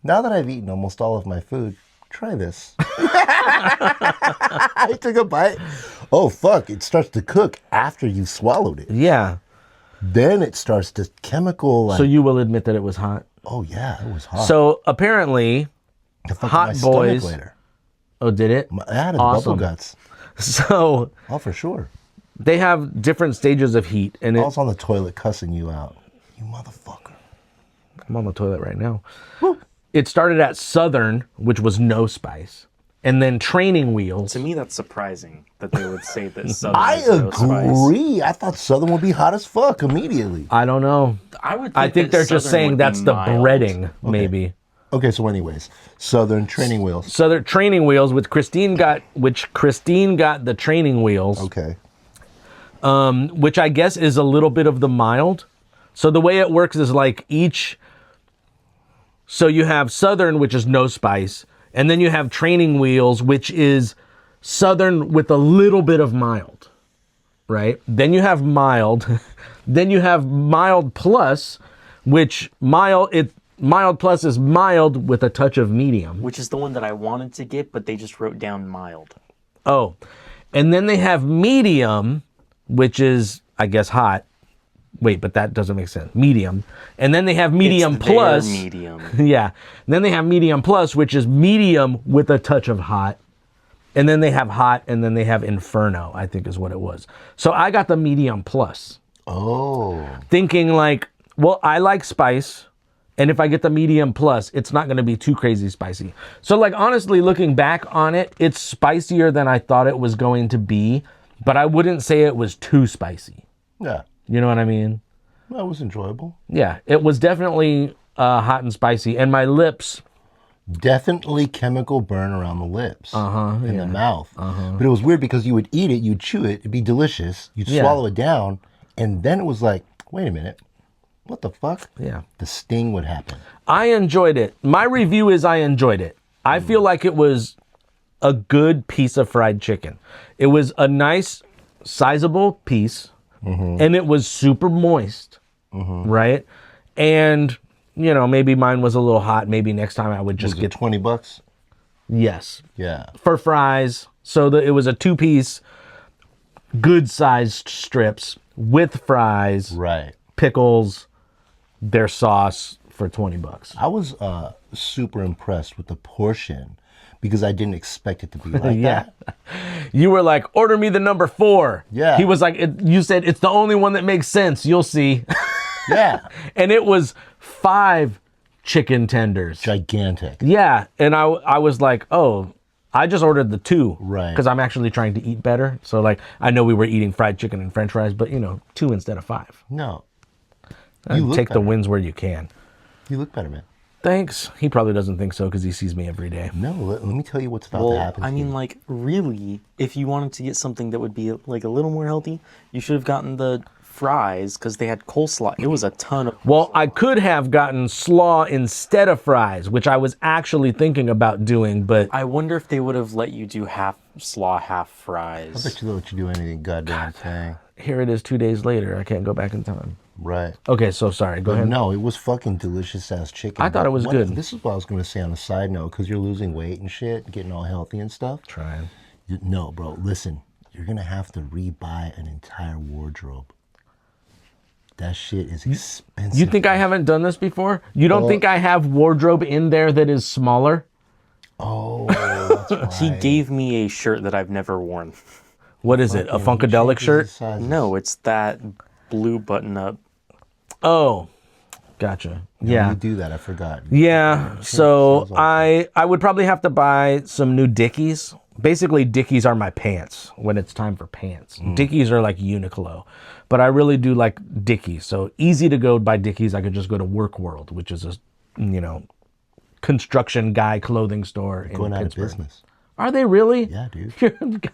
[SPEAKER 1] now that I've eaten almost all of my food, try this. I took a bite. Oh, fuck. It starts to cook after you swallowed it.
[SPEAKER 3] Yeah.
[SPEAKER 1] Then it starts to chemical. Like,
[SPEAKER 3] So you will admit that it was hot.
[SPEAKER 1] oh, yeah, it was hot.
[SPEAKER 3] So apparently,
[SPEAKER 1] It fucked with
[SPEAKER 3] Hot
[SPEAKER 1] my stomach
[SPEAKER 3] Boys-
[SPEAKER 1] later.
[SPEAKER 3] oh, did it?
[SPEAKER 1] I had
[SPEAKER 3] Awesome.
[SPEAKER 1] bubble guts.
[SPEAKER 3] So
[SPEAKER 1] Oh, for sure.
[SPEAKER 3] they have different stages of heat, and
[SPEAKER 1] I was on the toilet cussing you out. You motherfucker.
[SPEAKER 3] I'm on the toilet right now. It started at Southern, which was no spice, and then Training Wheels.
[SPEAKER 2] To me, that's surprising that they would say that Southern
[SPEAKER 1] I
[SPEAKER 2] is no spice.
[SPEAKER 1] agree. I thought Southern would be hot as fuck immediately.
[SPEAKER 3] I don't know.
[SPEAKER 2] I
[SPEAKER 3] think
[SPEAKER 2] that
[SPEAKER 3] they're just
[SPEAKER 2] Southern
[SPEAKER 3] saying
[SPEAKER 2] would be
[SPEAKER 3] that's the
[SPEAKER 2] mild.
[SPEAKER 3] breading, maybe.
[SPEAKER 1] Okay, so anyways, Southern Training Wheels.
[SPEAKER 3] Southern Training Wheels, which Christine got the Training Wheels,
[SPEAKER 1] Okay.
[SPEAKER 3] which I guess is a little bit of the mild. So the way it works is like so you have Southern, which is no spice, and then you have Training Wheels, which is Southern with a little bit of mild, right? Then you have mild. Then you have mild plus, which mild plus is mild with a touch of medium.
[SPEAKER 2] Which is the one that I wanted to get, but they just wrote down mild.
[SPEAKER 3] Oh, and then they have medium, which is, I guess, hot, Wait, but that doesn't make sense. Medium. And then they have medium
[SPEAKER 2] It's their
[SPEAKER 3] plus.
[SPEAKER 2] medium.
[SPEAKER 3] Yeah. And then they have medium plus, which is medium with a touch of hot. And then they have hot, and then they have inferno, I think is what it was. So I got the medium plus.
[SPEAKER 1] Oh.
[SPEAKER 3] Thinking like, well, I like spice. And if I get the medium plus, it's not going to be too crazy spicy. So like, honestly, looking back on it, it's spicier than I thought it was going to be. But I wouldn't say it was too spicy.
[SPEAKER 1] Yeah.
[SPEAKER 3] You know what I mean?
[SPEAKER 1] That was enjoyable.
[SPEAKER 3] Yeah, it was definitely hot and spicy. And my lips,
[SPEAKER 1] Definitely chemical burn around the lips and the mouth. But it was weird because you would eat it, you'd chew it, it'd be delicious. You'd swallow it down. And then it was like, wait a minute. What the fuck?
[SPEAKER 3] yeah.
[SPEAKER 1] The sting would happen.
[SPEAKER 3] I enjoyed it. My review is I enjoyed it. I feel like it was a good piece of fried chicken. It was a nice, sizable piece. And it was super moist, right? And, you know, maybe mine was a little hot. Maybe next time I would just
[SPEAKER 1] Was
[SPEAKER 3] get
[SPEAKER 1] it $20?
[SPEAKER 3] yes,
[SPEAKER 1] Yeah.
[SPEAKER 3] for fries. So it was a 2-piece, good-sized strips with fries,
[SPEAKER 1] Right.
[SPEAKER 3] pickles, their sauce for $20.
[SPEAKER 1] I was super impressed with the portion because I didn't expect it to be like
[SPEAKER 3] Yeah.
[SPEAKER 1] that.
[SPEAKER 3] You were like, order me the number 4.
[SPEAKER 1] Yeah.
[SPEAKER 3] He was like, you said it's the only one that makes sense. You'll see.
[SPEAKER 1] Yeah.
[SPEAKER 3] And it was 5 chicken tenders.
[SPEAKER 1] Gigantic.
[SPEAKER 3] Yeah. And I was like, oh, I just ordered the 2.
[SPEAKER 1] Right.
[SPEAKER 3] Because I'm actually trying to eat better. So like, I know we were eating fried chicken and french fries, but 2 instead of 5.
[SPEAKER 1] No.
[SPEAKER 3] Take
[SPEAKER 1] better.
[SPEAKER 3] the wins where you can.
[SPEAKER 1] You look better, man.
[SPEAKER 3] Thanks. He probably doesn't think so because he sees me every day.
[SPEAKER 1] No, let me tell you what's about to
[SPEAKER 2] Well,
[SPEAKER 1] happen.
[SPEAKER 2] I
[SPEAKER 1] to
[SPEAKER 2] mean,
[SPEAKER 1] you.
[SPEAKER 2] like, really, if you wanted to get something that would be like a little more healthy, you should have gotten the fries because they had coleslaw. It was a ton of.
[SPEAKER 3] Well, I could have gotten slaw instead of fries, which I was actually thinking about doing, but
[SPEAKER 2] I wonder if they would have let you do half slaw, half
[SPEAKER 1] I
[SPEAKER 2] fries.
[SPEAKER 1] bet you they'll let you do anything goddamn thing.
[SPEAKER 3] here it is 2 days later. I can't go back in time.
[SPEAKER 1] Right.
[SPEAKER 3] Okay, so sorry. Go
[SPEAKER 1] But
[SPEAKER 3] ahead.
[SPEAKER 1] no, it was fucking delicious ass chicken.
[SPEAKER 3] I thought it was good.
[SPEAKER 1] This is what I was going to say on a side note, because you're losing weight and shit, getting all healthy and stuff.
[SPEAKER 3] Trying.
[SPEAKER 1] No, bro, listen. You're going to have to rebuy an entire wardrobe. That shit is expensive.
[SPEAKER 3] You think I haven't done this before? You don't think I have wardrobe in there that is smaller?
[SPEAKER 1] Oh, that's right.
[SPEAKER 2] He gave me a shirt that I've never worn.
[SPEAKER 3] What is it? A
[SPEAKER 1] Fucking
[SPEAKER 3] Funkadelic
[SPEAKER 1] changes
[SPEAKER 3] shirt?
[SPEAKER 1] the sizes.
[SPEAKER 2] No, it's that blue button-up.
[SPEAKER 3] Oh, gotcha.
[SPEAKER 1] You
[SPEAKER 3] Yeah.
[SPEAKER 1] do that, I forgot.
[SPEAKER 3] Yeah. So I would probably have to buy some new Dickies. Basically, Dickies are my pants when it's time for pants. Dickies are like Uniqlo, but I really do like Dickies. So easy to go buy Dickies. I could just go to Work World, which is a, construction guy clothing store in
[SPEAKER 1] Going out of
[SPEAKER 3] Pittsburgh.
[SPEAKER 1] business.
[SPEAKER 3] Are they really?
[SPEAKER 1] Yeah, dude.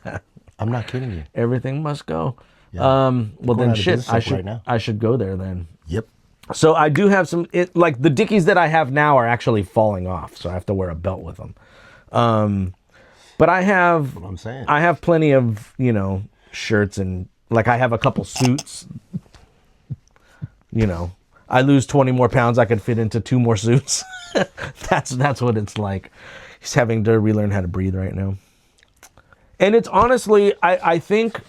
[SPEAKER 3] God,
[SPEAKER 1] I'm not kidding you.
[SPEAKER 3] everything must go.
[SPEAKER 1] Yeah.
[SPEAKER 3] Well
[SPEAKER 1] Going
[SPEAKER 3] then
[SPEAKER 1] out of
[SPEAKER 3] shit,
[SPEAKER 1] business
[SPEAKER 3] I
[SPEAKER 1] like
[SPEAKER 3] should
[SPEAKER 1] right now.
[SPEAKER 3] I should go there then.
[SPEAKER 1] Yep.
[SPEAKER 3] So I do have some, like the Dickies that I have now are actually falling off, so I have to wear a belt with them. But I have,
[SPEAKER 1] What I'm saying.
[SPEAKER 3] I have plenty of, shirts and like I have a couple suits. I lose 20 more pounds, I could fit into 2 more suits. That's what it's like. He's having to relearn how to breathe right now. And it's honestly, I think,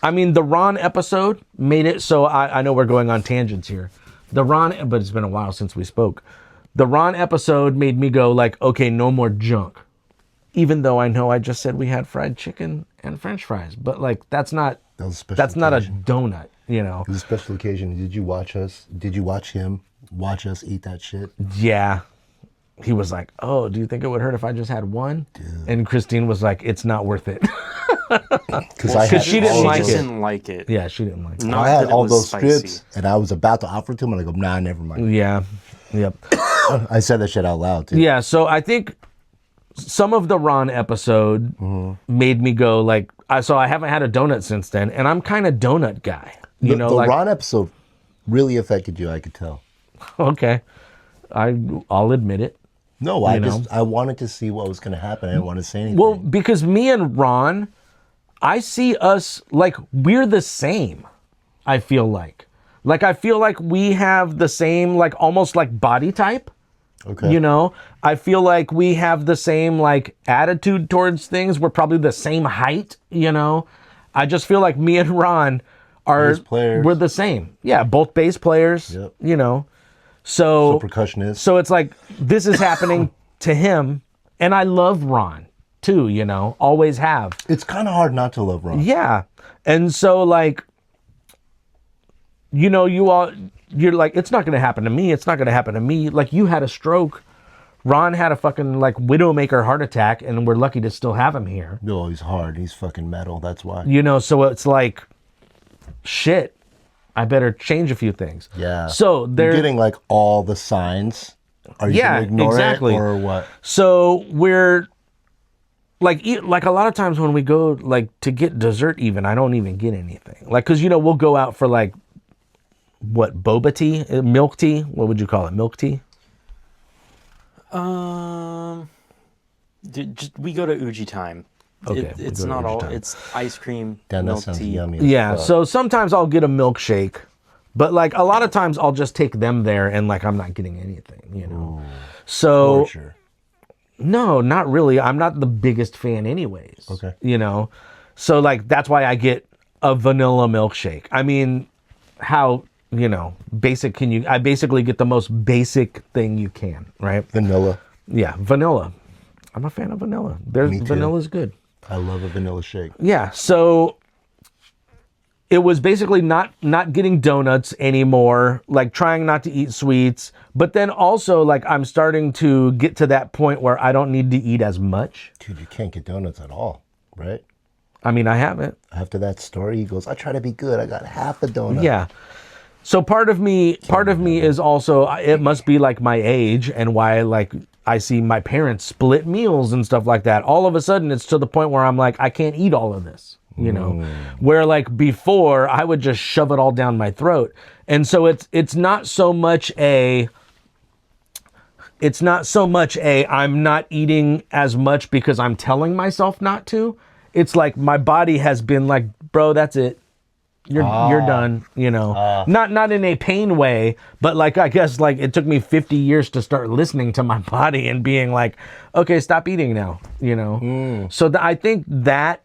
[SPEAKER 3] the Ron episode made it so I know we're going on tangents here. But it's been a while since we spoke. The Ron episode made me go like, okay, no more junk. Even though I know I just said we had fried chicken and French fries, but like that's not
[SPEAKER 1] That was a special
[SPEAKER 3] that's not a
[SPEAKER 1] occasion.
[SPEAKER 3] donut,
[SPEAKER 1] It was a special occasion. Did you watch us? Did you watch him watch us eat that shit?
[SPEAKER 3] Yeah. He was like, "Oh, do you think it would hurt if I just had one?" And Christine was like, "It's not worth it."
[SPEAKER 1] Because
[SPEAKER 3] she didn't
[SPEAKER 2] She
[SPEAKER 3] like
[SPEAKER 2] just
[SPEAKER 3] it.
[SPEAKER 2] didn't like it.
[SPEAKER 3] Yeah, she didn't like it.
[SPEAKER 2] Not
[SPEAKER 1] I had
[SPEAKER 2] that it
[SPEAKER 1] all
[SPEAKER 2] was
[SPEAKER 1] those
[SPEAKER 2] spicy.
[SPEAKER 1] strips, and I was about to offer it to him, and I go, nah, never mind.
[SPEAKER 3] Yeah. Yep.
[SPEAKER 1] I said that shit out loud, too.
[SPEAKER 3] Yeah, so I think some of the Ron episode made me go like, so I haven't had a donut since then, and I'm kind of donut guy.
[SPEAKER 1] The
[SPEAKER 3] like,
[SPEAKER 1] Ron episode really affected you, I could tell.
[SPEAKER 3] okay, I'll admit it.
[SPEAKER 1] No, I wanted to see what was going to happen. I didn't want to say anything.
[SPEAKER 3] Well, because me and Ron, I see us like we're the same. I feel like I feel like we have the same, like almost like body type.
[SPEAKER 1] okay.
[SPEAKER 3] I feel like we have the same like attitude towards things. We're probably the same height. I just feel like me and Ron are
[SPEAKER 1] Bass players.
[SPEAKER 3] we're the same. Yeah, both bass players.
[SPEAKER 1] Yep.
[SPEAKER 3] You know, so
[SPEAKER 1] percussionist.
[SPEAKER 3] So it's like this is happening to him, and I love Ron too. You know, always have.
[SPEAKER 1] It's kind of hard not to love Ron.
[SPEAKER 3] Yeah, and so like, you know, you're like, it's not going to happen to me. It's not going to happen to me. Like you had a stroke. Ron had a fucking like widowmaker heart attack, and we're lucky to still have him here.
[SPEAKER 1] No, he's hard. He's fucking metal. That's why.
[SPEAKER 3] You know, so it's like, shit, I better change a few things.
[SPEAKER 1] Yeah.
[SPEAKER 3] So
[SPEAKER 1] You're getting like all the signs. Are you gonna ignore
[SPEAKER 3] exactly.
[SPEAKER 1] it or what?
[SPEAKER 3] So we're like a lot of times when we go like to get dessert, even I don't even get anything. Like, cause you know we'll go out for like what, boba tea, milk tea. What would you call it? Milk tea.
[SPEAKER 2] We go to Uji time.
[SPEAKER 3] Okay,
[SPEAKER 2] It's
[SPEAKER 1] we go to
[SPEAKER 2] not
[SPEAKER 1] Uji
[SPEAKER 2] all.
[SPEAKER 1] time.
[SPEAKER 2] It's ice cream,
[SPEAKER 1] Damn, that
[SPEAKER 2] milk
[SPEAKER 1] sounds
[SPEAKER 2] tea.
[SPEAKER 1] yummy. as
[SPEAKER 3] Yeah.
[SPEAKER 1] fuck.
[SPEAKER 3] So sometimes I'll get a milkshake, but like a lot of times I'll just take them there and like I'm not getting anything. You know. So
[SPEAKER 1] Torture.
[SPEAKER 3] no, not really. I'm not the biggest fan, anyways.
[SPEAKER 1] Okay.
[SPEAKER 3] You know, so like that's why I get a vanilla milkshake. I mean, how, you know, basic can you? I basically get the most basic thing you can, right?
[SPEAKER 1] Vanilla.
[SPEAKER 3] Yeah, vanilla. I'm a fan of vanilla.
[SPEAKER 1] Me too.
[SPEAKER 3] Vanilla's good.
[SPEAKER 1] I love a vanilla shake.
[SPEAKER 3] Yeah, so it was basically not getting donuts anymore, like trying not to eat sweets, but then also like I'm starting to get to that point where I don't need to eat as much.
[SPEAKER 1] Dude, you can't get donuts at all, right?
[SPEAKER 3] I mean, I haven't.
[SPEAKER 1] After that story, he goes, I try to be good. I got half a donut.
[SPEAKER 3] Yeah. So part of me is also, it must be like my age and why like I see my parents split meals and stuff like that. All of a sudden it's to the point where I'm like, I can't eat all of this, you know, where like before I would just shove it all down my throat. And so it's not so much a I'm not eating as much because I'm telling myself not to. It's like my body has been like, bro, that's it. You're done, you know. Not in a pain way, but like I guess like it took me 50 years to start listening to my body and being like, okay, stop eating now, you know. So I think that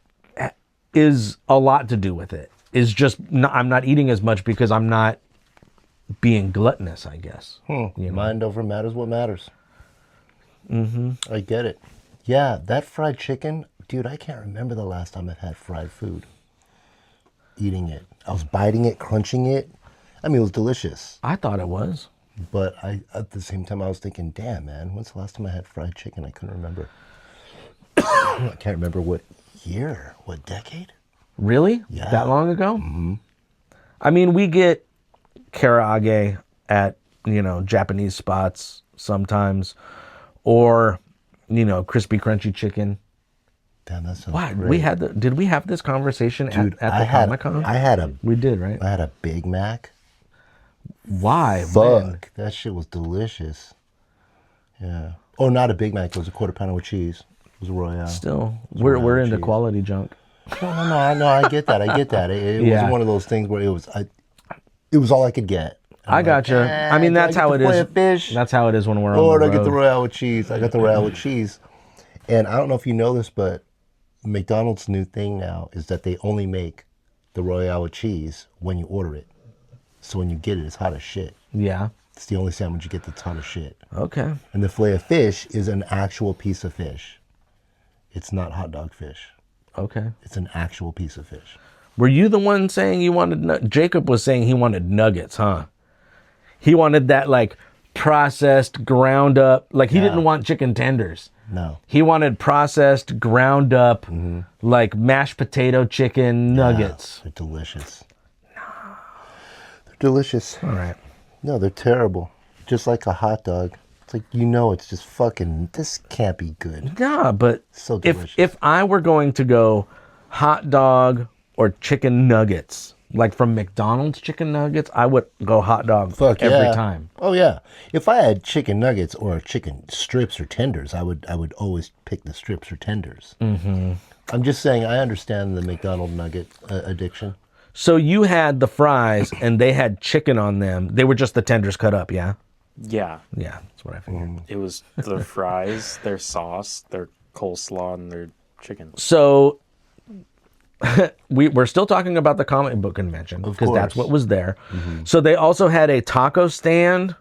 [SPEAKER 3] is a lot to do with it. Is just I'm not eating as much because I'm not being gluttonous, I guess. You know?
[SPEAKER 1] Mind over matters what matters. I get it. Yeah, that fried chicken, dude, I can't remember the last time I've had fried food. Eating it. I was biting it, crunching it. I mean, it was delicious.
[SPEAKER 3] I thought it was.
[SPEAKER 1] But at the same time, I was thinking, damn, man, when's the last time I had fried chicken? I couldn't remember. I can't remember what year, what decade.
[SPEAKER 3] Really?
[SPEAKER 1] Yeah.
[SPEAKER 3] That long ago? Mm-hmm. I mean, we get karaage at, you know, Japanese spots sometimes, or, you know, crispy crunchy chicken.
[SPEAKER 1] Damn, that sounds
[SPEAKER 3] What?
[SPEAKER 1] great.
[SPEAKER 3] Did we have this conversation
[SPEAKER 1] Dude,
[SPEAKER 3] at the Comic-Con? We did, right?
[SPEAKER 1] I had a Big Mac.
[SPEAKER 3] Why?
[SPEAKER 1] Fuck,
[SPEAKER 3] When?
[SPEAKER 1] that shit was delicious. Yeah. Oh, not a Big Mac. It was a quarter pounder with cheese. It was a Royale.
[SPEAKER 3] Still,
[SPEAKER 1] was
[SPEAKER 3] we're
[SPEAKER 1] Royale
[SPEAKER 3] into
[SPEAKER 1] cheese.
[SPEAKER 3] quality junk.
[SPEAKER 1] No, I get that. It
[SPEAKER 3] Yeah.
[SPEAKER 1] was one of those things where it was all I could get.
[SPEAKER 3] I gotcha. I mean,
[SPEAKER 1] do I
[SPEAKER 3] that's
[SPEAKER 1] get
[SPEAKER 3] how
[SPEAKER 1] the
[SPEAKER 3] it
[SPEAKER 1] fillet
[SPEAKER 3] is.
[SPEAKER 1] of fish?
[SPEAKER 3] That's how it is when we're
[SPEAKER 1] Or
[SPEAKER 3] on
[SPEAKER 1] I
[SPEAKER 3] the
[SPEAKER 1] get the
[SPEAKER 3] road.
[SPEAKER 1] Royale with cheese. I got the Royale with cheese. And I don't know if you know this, but McDonald's new thing now is that they only make the Royale with cheese when you order it. So when you get it, it's hot as shit.
[SPEAKER 3] Yeah.
[SPEAKER 1] It's the only sandwich you get that's hot as shit.
[SPEAKER 3] Okay.
[SPEAKER 1] And the fillet of fish is an actual piece of fish. It's not hot dog fish.
[SPEAKER 3] Okay.
[SPEAKER 1] It's an actual piece of fish.
[SPEAKER 3] Were you the one saying you wanted? Jacob was saying he wanted nuggets, huh? He wanted that like processed, ground up. Like he didn't want chicken tenders.
[SPEAKER 1] No.
[SPEAKER 3] He wanted processed, ground up, like mashed potato chicken nuggets.
[SPEAKER 1] Yeah, they're delicious. They're delicious.
[SPEAKER 3] All right.
[SPEAKER 1] No, they're terrible. Just like a hot dog. It's like, you know, it's just fucking, this can't be good.
[SPEAKER 3] Yeah, but
[SPEAKER 1] So delicious.
[SPEAKER 3] if I were going to go hot dog or chicken nuggets, like from McDonald's chicken nuggets, I would go hot dog
[SPEAKER 1] Fuck
[SPEAKER 3] every
[SPEAKER 1] yeah.
[SPEAKER 3] time.
[SPEAKER 1] Oh yeah. If I had chicken nuggets or chicken strips or tenders, I would always pick the strips or tenders. Mm-hmm. I'm just saying, I understand the McDonald's nugget addiction.
[SPEAKER 3] So you had the fries and they had chicken on them. They were just the tenders cut up, yeah?
[SPEAKER 2] Yeah,
[SPEAKER 3] Yeah, that's what I figured.
[SPEAKER 2] it was the fries, their sauce, their coleslaw, and their chicken.
[SPEAKER 3] So we're still talking about the comic book convention because that's
[SPEAKER 1] course.
[SPEAKER 3] what was there. So they also had a taco stand,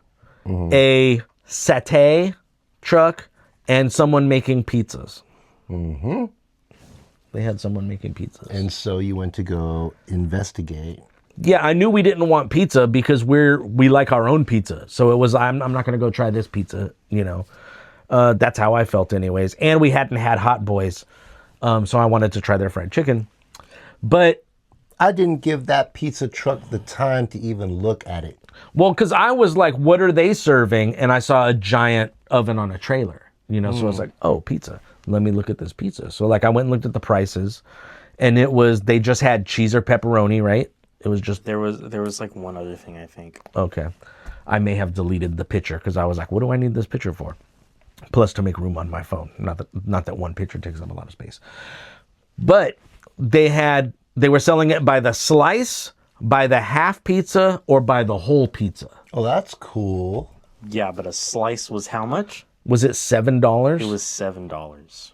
[SPEAKER 3] a satay truck, and someone making pizzas. They had someone making pizzas.
[SPEAKER 1] And so you went to go investigate.
[SPEAKER 3] Yeah, I knew we didn't want pizza because we like our own pizza. So it was I'm not going to go try this pizza, you know. That's how I felt anyways. And we hadn't had Hot Boys. So I wanted to try their fried chicken. But
[SPEAKER 1] I didn't give that pizza truck the time to even look at it.
[SPEAKER 3] well, cuz I was like, what are they serving? And I saw a giant oven on a trailer, you know. So I was like, oh, pizza. Let me look at this pizza. So like I went and looked at the prices, and they just had cheese or pepperoni, right? It was just
[SPEAKER 2] There was like one other thing, I think.
[SPEAKER 3] okay. I may have deleted the picture because I was like, what do I need this picture for? Plus to make room on my phone. Not that one picture takes up a lot of space. But they were selling it by the slice, by the half pizza, or by the whole pizza.
[SPEAKER 1] Oh, that's cool.
[SPEAKER 2] Yeah, but a slice was how much?
[SPEAKER 3] Was it $7?
[SPEAKER 2] It was $7.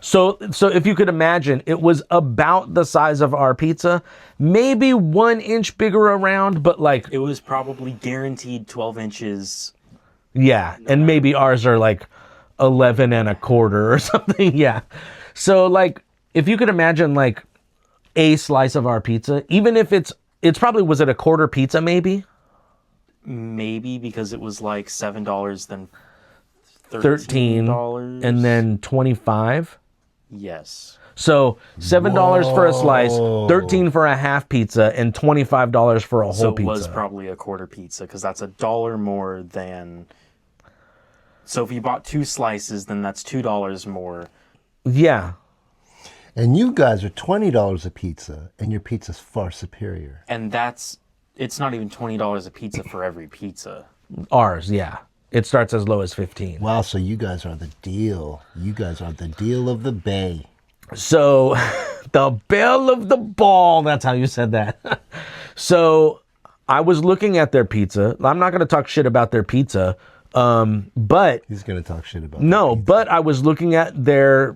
[SPEAKER 3] So if you could imagine, it was about the size of our pizza, maybe 1 inch bigger around, but like,
[SPEAKER 2] It was probably guaranteed 12 inches.
[SPEAKER 3] yeah. And maybe ours are like 11 and a quarter or something. Yeah. So like, if you could imagine like a slice of our pizza, even if it's probably, was it a quarter pizza maybe?
[SPEAKER 2] Maybe because it was like $7, then
[SPEAKER 3] 13 and then 25.
[SPEAKER 2] Yes.
[SPEAKER 3] So $7 for a slice, 13 for a half pizza, and $25 for a whole
[SPEAKER 2] So it
[SPEAKER 3] pizza.
[SPEAKER 2] was probably a quarter pizza because that's $1 more than. So if you bought 2 slices, then that's $2 more.
[SPEAKER 3] Yeah.
[SPEAKER 1] And you guys are $20 a pizza, and your pizza's far superior.
[SPEAKER 2] And it's not even $20 a pizza for every pizza.
[SPEAKER 3] Ours, yeah. It starts as low as 15.
[SPEAKER 1] Wow, so you guys are the deal. You guys are the deal of the bay.
[SPEAKER 3] So, the belle of the ball. That's how you said that. So, I was looking at their pizza. I'm not going to talk shit about their pizza. But
[SPEAKER 1] He's going to talk shit about
[SPEAKER 3] no, but I was looking at their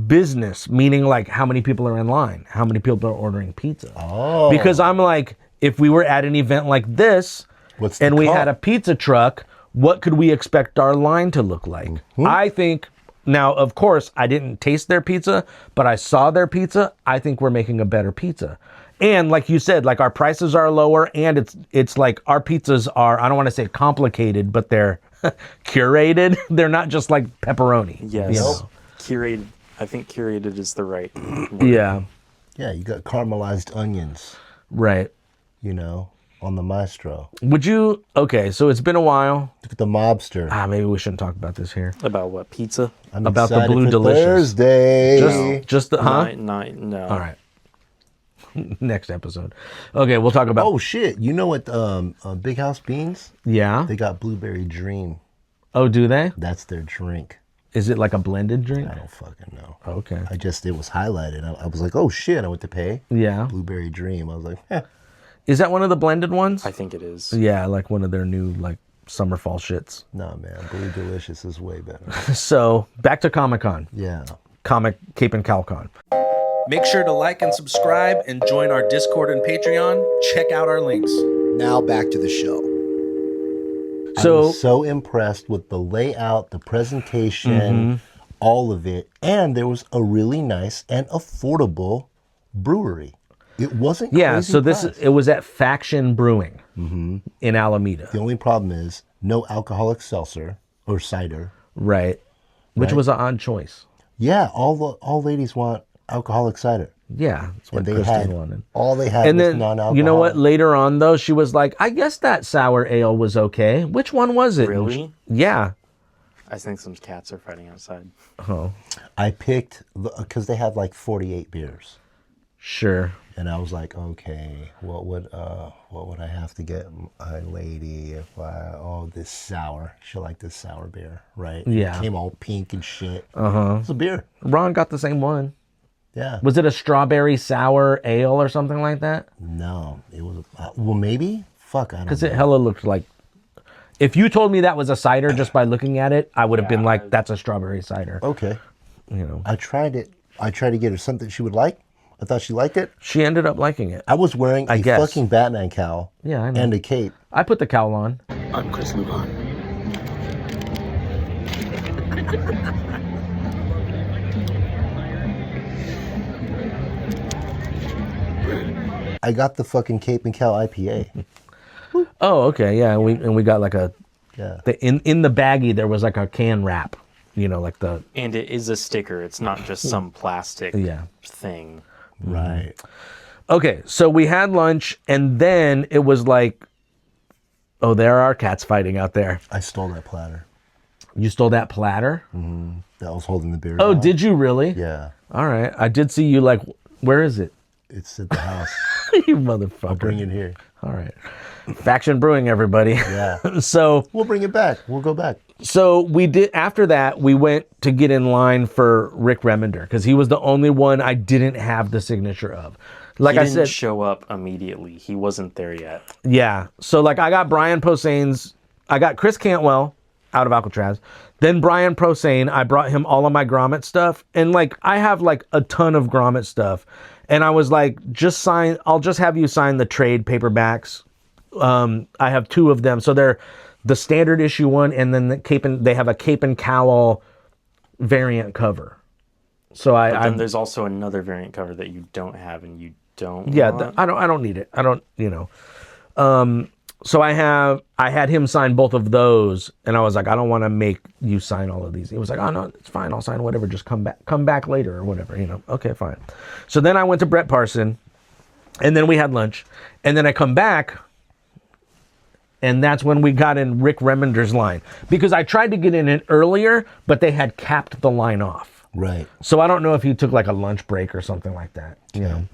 [SPEAKER 3] business, meaning like how many people are in line, how many people are ordering pizza.
[SPEAKER 1] Oh.
[SPEAKER 3] Because I'm like, if we were at an event like this
[SPEAKER 1] What's the
[SPEAKER 3] and we
[SPEAKER 1] call?
[SPEAKER 3] had a pizza truck, what could we expect our line to look like? I think, now, of course, I didn't taste their pizza, but I saw their pizza. I think we're making a better pizza. And like you said, like our prices are lower, and it's like our pizzas are, I don't want to say complicated, but they're curated. They're not just like pepperoni.
[SPEAKER 2] Yes.
[SPEAKER 3] you know?
[SPEAKER 2] Curated. I think curated is the right.
[SPEAKER 3] Yeah,
[SPEAKER 1] Yeah, you got caramelized onions,
[SPEAKER 3] right.
[SPEAKER 1] you know, on the maestro.
[SPEAKER 3] Would you, okay, so it's been a while.
[SPEAKER 1] Look at the mobster.
[SPEAKER 3] Maybe we shouldn't talk about this here.
[SPEAKER 2] About what, pizza?
[SPEAKER 1] I'm
[SPEAKER 3] about the
[SPEAKER 1] excited
[SPEAKER 3] Blue
[SPEAKER 1] for
[SPEAKER 3] Delicious.
[SPEAKER 1] Thursday.
[SPEAKER 3] Just the, huh?
[SPEAKER 2] No.
[SPEAKER 3] All right. Next episode. Okay, we'll talk about,
[SPEAKER 1] Oh shit! You know what? Big House Beans.
[SPEAKER 3] yeah.
[SPEAKER 1] They got Blueberry Dream.
[SPEAKER 3] Oh, do they?
[SPEAKER 1] That's their drink.
[SPEAKER 3] Is it like a blended drink?
[SPEAKER 1] I don't fucking know.
[SPEAKER 3] Okay.
[SPEAKER 1] It was highlighted. I was like, oh shit! I went to pay.
[SPEAKER 3] Yeah.
[SPEAKER 1] Blueberry Dream. I was like, eh.
[SPEAKER 3] Is that one of the blended ones?
[SPEAKER 2] I think it is.
[SPEAKER 3] Yeah, like one of their new like summer fall shits.
[SPEAKER 1] Nah, man. Blue Delicious is way better.
[SPEAKER 3] So back to Comic Con.
[SPEAKER 1] Yeah.
[SPEAKER 3] Cape and Cowl Con. Make sure to like and subscribe and join our Discord and Patreon. Check out our links.
[SPEAKER 5] Now back to the show.
[SPEAKER 1] I
[SPEAKER 3] So
[SPEAKER 1] was so impressed with the layout, the presentation, all of it, and there was a really nice and affordable brewery. It wasn't
[SPEAKER 3] yeah,
[SPEAKER 1] crazy
[SPEAKER 3] so
[SPEAKER 1] price.
[SPEAKER 3] it was at Faction Brewing in Alameda,
[SPEAKER 1] The only problem is no alcoholic seltzer or cider.
[SPEAKER 3] right? Which
[SPEAKER 1] Right.
[SPEAKER 3] was an odd choice.
[SPEAKER 1] Yeah, all ladies want alcoholic cider.
[SPEAKER 3] Yeah, that's what
[SPEAKER 1] And they
[SPEAKER 3] Kristen
[SPEAKER 1] had
[SPEAKER 3] wanted.
[SPEAKER 1] all they had
[SPEAKER 3] And
[SPEAKER 1] was
[SPEAKER 3] then
[SPEAKER 1] non-alcoholic.
[SPEAKER 3] you know what? Later on, though, she was like, "I guess that sour ale was okay. Which one was it?"
[SPEAKER 2] Really?
[SPEAKER 3] Yeah.
[SPEAKER 2] I think some cats are fighting outside.
[SPEAKER 3] Oh,
[SPEAKER 1] I picked because they had like 48 beers,
[SPEAKER 3] sure.
[SPEAKER 1] and I was like, okay, what would I have to get my lady if this sour? She'll like this sour beer, right?
[SPEAKER 3] Yeah.
[SPEAKER 1] It came all pink and shit. It's a beer.
[SPEAKER 3] Ron got the same one.
[SPEAKER 1] Yeah.
[SPEAKER 3] Was it a strawberry sour ale or something like that?
[SPEAKER 1] No, it was well maybe. Fuck, I don't
[SPEAKER 3] Because
[SPEAKER 1] know.
[SPEAKER 3] it hella looked like. If you told me that was a cider just by looking at it, I would have been like, "That's a strawberry cider."
[SPEAKER 1] Okay.
[SPEAKER 3] You know.
[SPEAKER 1] I tried it. I tried to get her something she would like. I thought she liked it.
[SPEAKER 3] She ended up liking it.
[SPEAKER 1] I was wearing a
[SPEAKER 3] guess.
[SPEAKER 1] fucking Batman cowl.
[SPEAKER 3] Yeah, I know.
[SPEAKER 1] And a cape.
[SPEAKER 3] I put the cowl on.
[SPEAKER 2] I'm Chris Lugan.
[SPEAKER 1] I got the fucking cape and cowl IPA.
[SPEAKER 3] Oh, okay, yeah. We got like a
[SPEAKER 1] Yeah.
[SPEAKER 3] in the baggie there was like a can wrap, you know, like the
[SPEAKER 2] And it is a sticker. It's not just some plastic thing.
[SPEAKER 1] Right.
[SPEAKER 3] Okay, so we had lunch and then it was like, oh, there are cats fighting out there.
[SPEAKER 1] I stole that platter.
[SPEAKER 3] You stole that platter?
[SPEAKER 1] That was holding the beer.
[SPEAKER 3] Oh,
[SPEAKER 1] down.
[SPEAKER 3] did you really?
[SPEAKER 1] Yeah.
[SPEAKER 3] All right. I did see you like, where is it?
[SPEAKER 1] It's at the house.
[SPEAKER 3] You motherfucker.
[SPEAKER 1] Bring it here.
[SPEAKER 3] All right. Faction Brewing, everybody.
[SPEAKER 1] Yeah.
[SPEAKER 3] So
[SPEAKER 1] We'll bring it back. We'll go back.
[SPEAKER 3] So we did, after that, we went to get in line for Rick Remender because he was the only one I didn't have the signature of. Like
[SPEAKER 2] He
[SPEAKER 3] I
[SPEAKER 2] didn't
[SPEAKER 3] said,
[SPEAKER 2] show up immediately. He wasn't there yet.
[SPEAKER 3] yeah. So like I got Brian Posehn's, I got Chris Cantwell out of Alcatraz. Then Brian Posehn, I brought him all of my grommet stuff. And like I have like a ton of grommet stuff. And I was like, I'll just have you sign the trade paperbacks. I have 2 of them. So they're the standard issue one, and then they have a cape and cowl variant cover. So
[SPEAKER 2] But then there's also another variant cover that you don't have and you don't want.
[SPEAKER 3] I don't need it. I don't, you know. So I had him sign both of those, and I was like, I don't want to make you sign all of these. He was like, oh no, it's fine. I'll sign whatever. Just come back later or whatever, you know. Okay, fine. So then I went to Brett Parson, and then we had lunch, and then I come back, and that's when we got in Rick Remender's line because I tried to get in it earlier, but they had capped the line off.
[SPEAKER 1] Right.
[SPEAKER 3] So I don't know if he took like a lunch break or something like that, you know.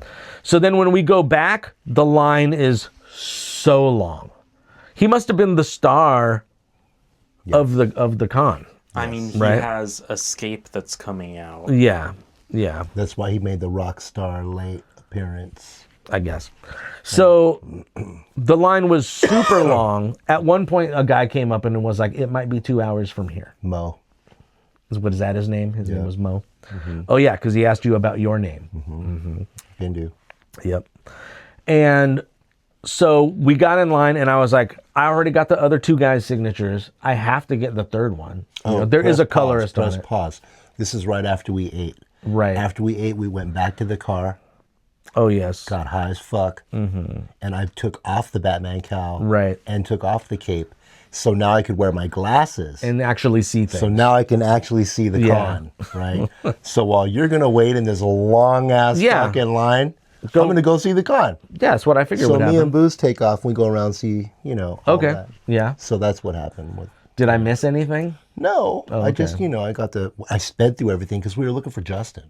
[SPEAKER 3] So then when we go back, the line is so long. He must have been the star of the con.
[SPEAKER 2] I mean, he
[SPEAKER 3] Right.
[SPEAKER 2] has Escape that's coming out.
[SPEAKER 3] Yeah.
[SPEAKER 1] That's why he made the rock star late appearance.
[SPEAKER 3] I guess. So the line was super long. At one point, a guy came up and was like, "It might be 2 hours from here."
[SPEAKER 1] Mo.
[SPEAKER 3] What is that? His name? His name
[SPEAKER 1] Yeah.
[SPEAKER 3] was Mo. Oh yeah, because he asked you about your name.
[SPEAKER 1] BINDU.
[SPEAKER 3] Yep. And so we got in line, and I was like, I already got the other 2 guys' signatures. I have to get the third one. You know, there is a colorist on it.
[SPEAKER 1] Pause. This is right after we ate.
[SPEAKER 3] Right.
[SPEAKER 1] After we ate, we went back to the car,
[SPEAKER 3] Oh yes.
[SPEAKER 1] got high as fuck, and I took off the Batman cowl.
[SPEAKER 3] Right.
[SPEAKER 1] And took off the cape. So now I could wear my glasses.
[SPEAKER 3] And actually see things.
[SPEAKER 1] So now I can actually see the con, right? So while you're going to wait in this long-ass
[SPEAKER 3] Yeah.
[SPEAKER 1] fucking line, I'm going to go see the con.
[SPEAKER 3] Yeah, that's what I figured
[SPEAKER 1] So
[SPEAKER 3] would
[SPEAKER 1] me
[SPEAKER 3] happen.
[SPEAKER 1] and Booze take off. We go around and see, you know, all
[SPEAKER 3] Okay.
[SPEAKER 1] that.
[SPEAKER 3] Yeah.
[SPEAKER 1] So that's what happened.
[SPEAKER 3] Did I miss anything?
[SPEAKER 1] No, I
[SPEAKER 3] okay.
[SPEAKER 1] just, you know, I sped through everything because we were looking for Justin,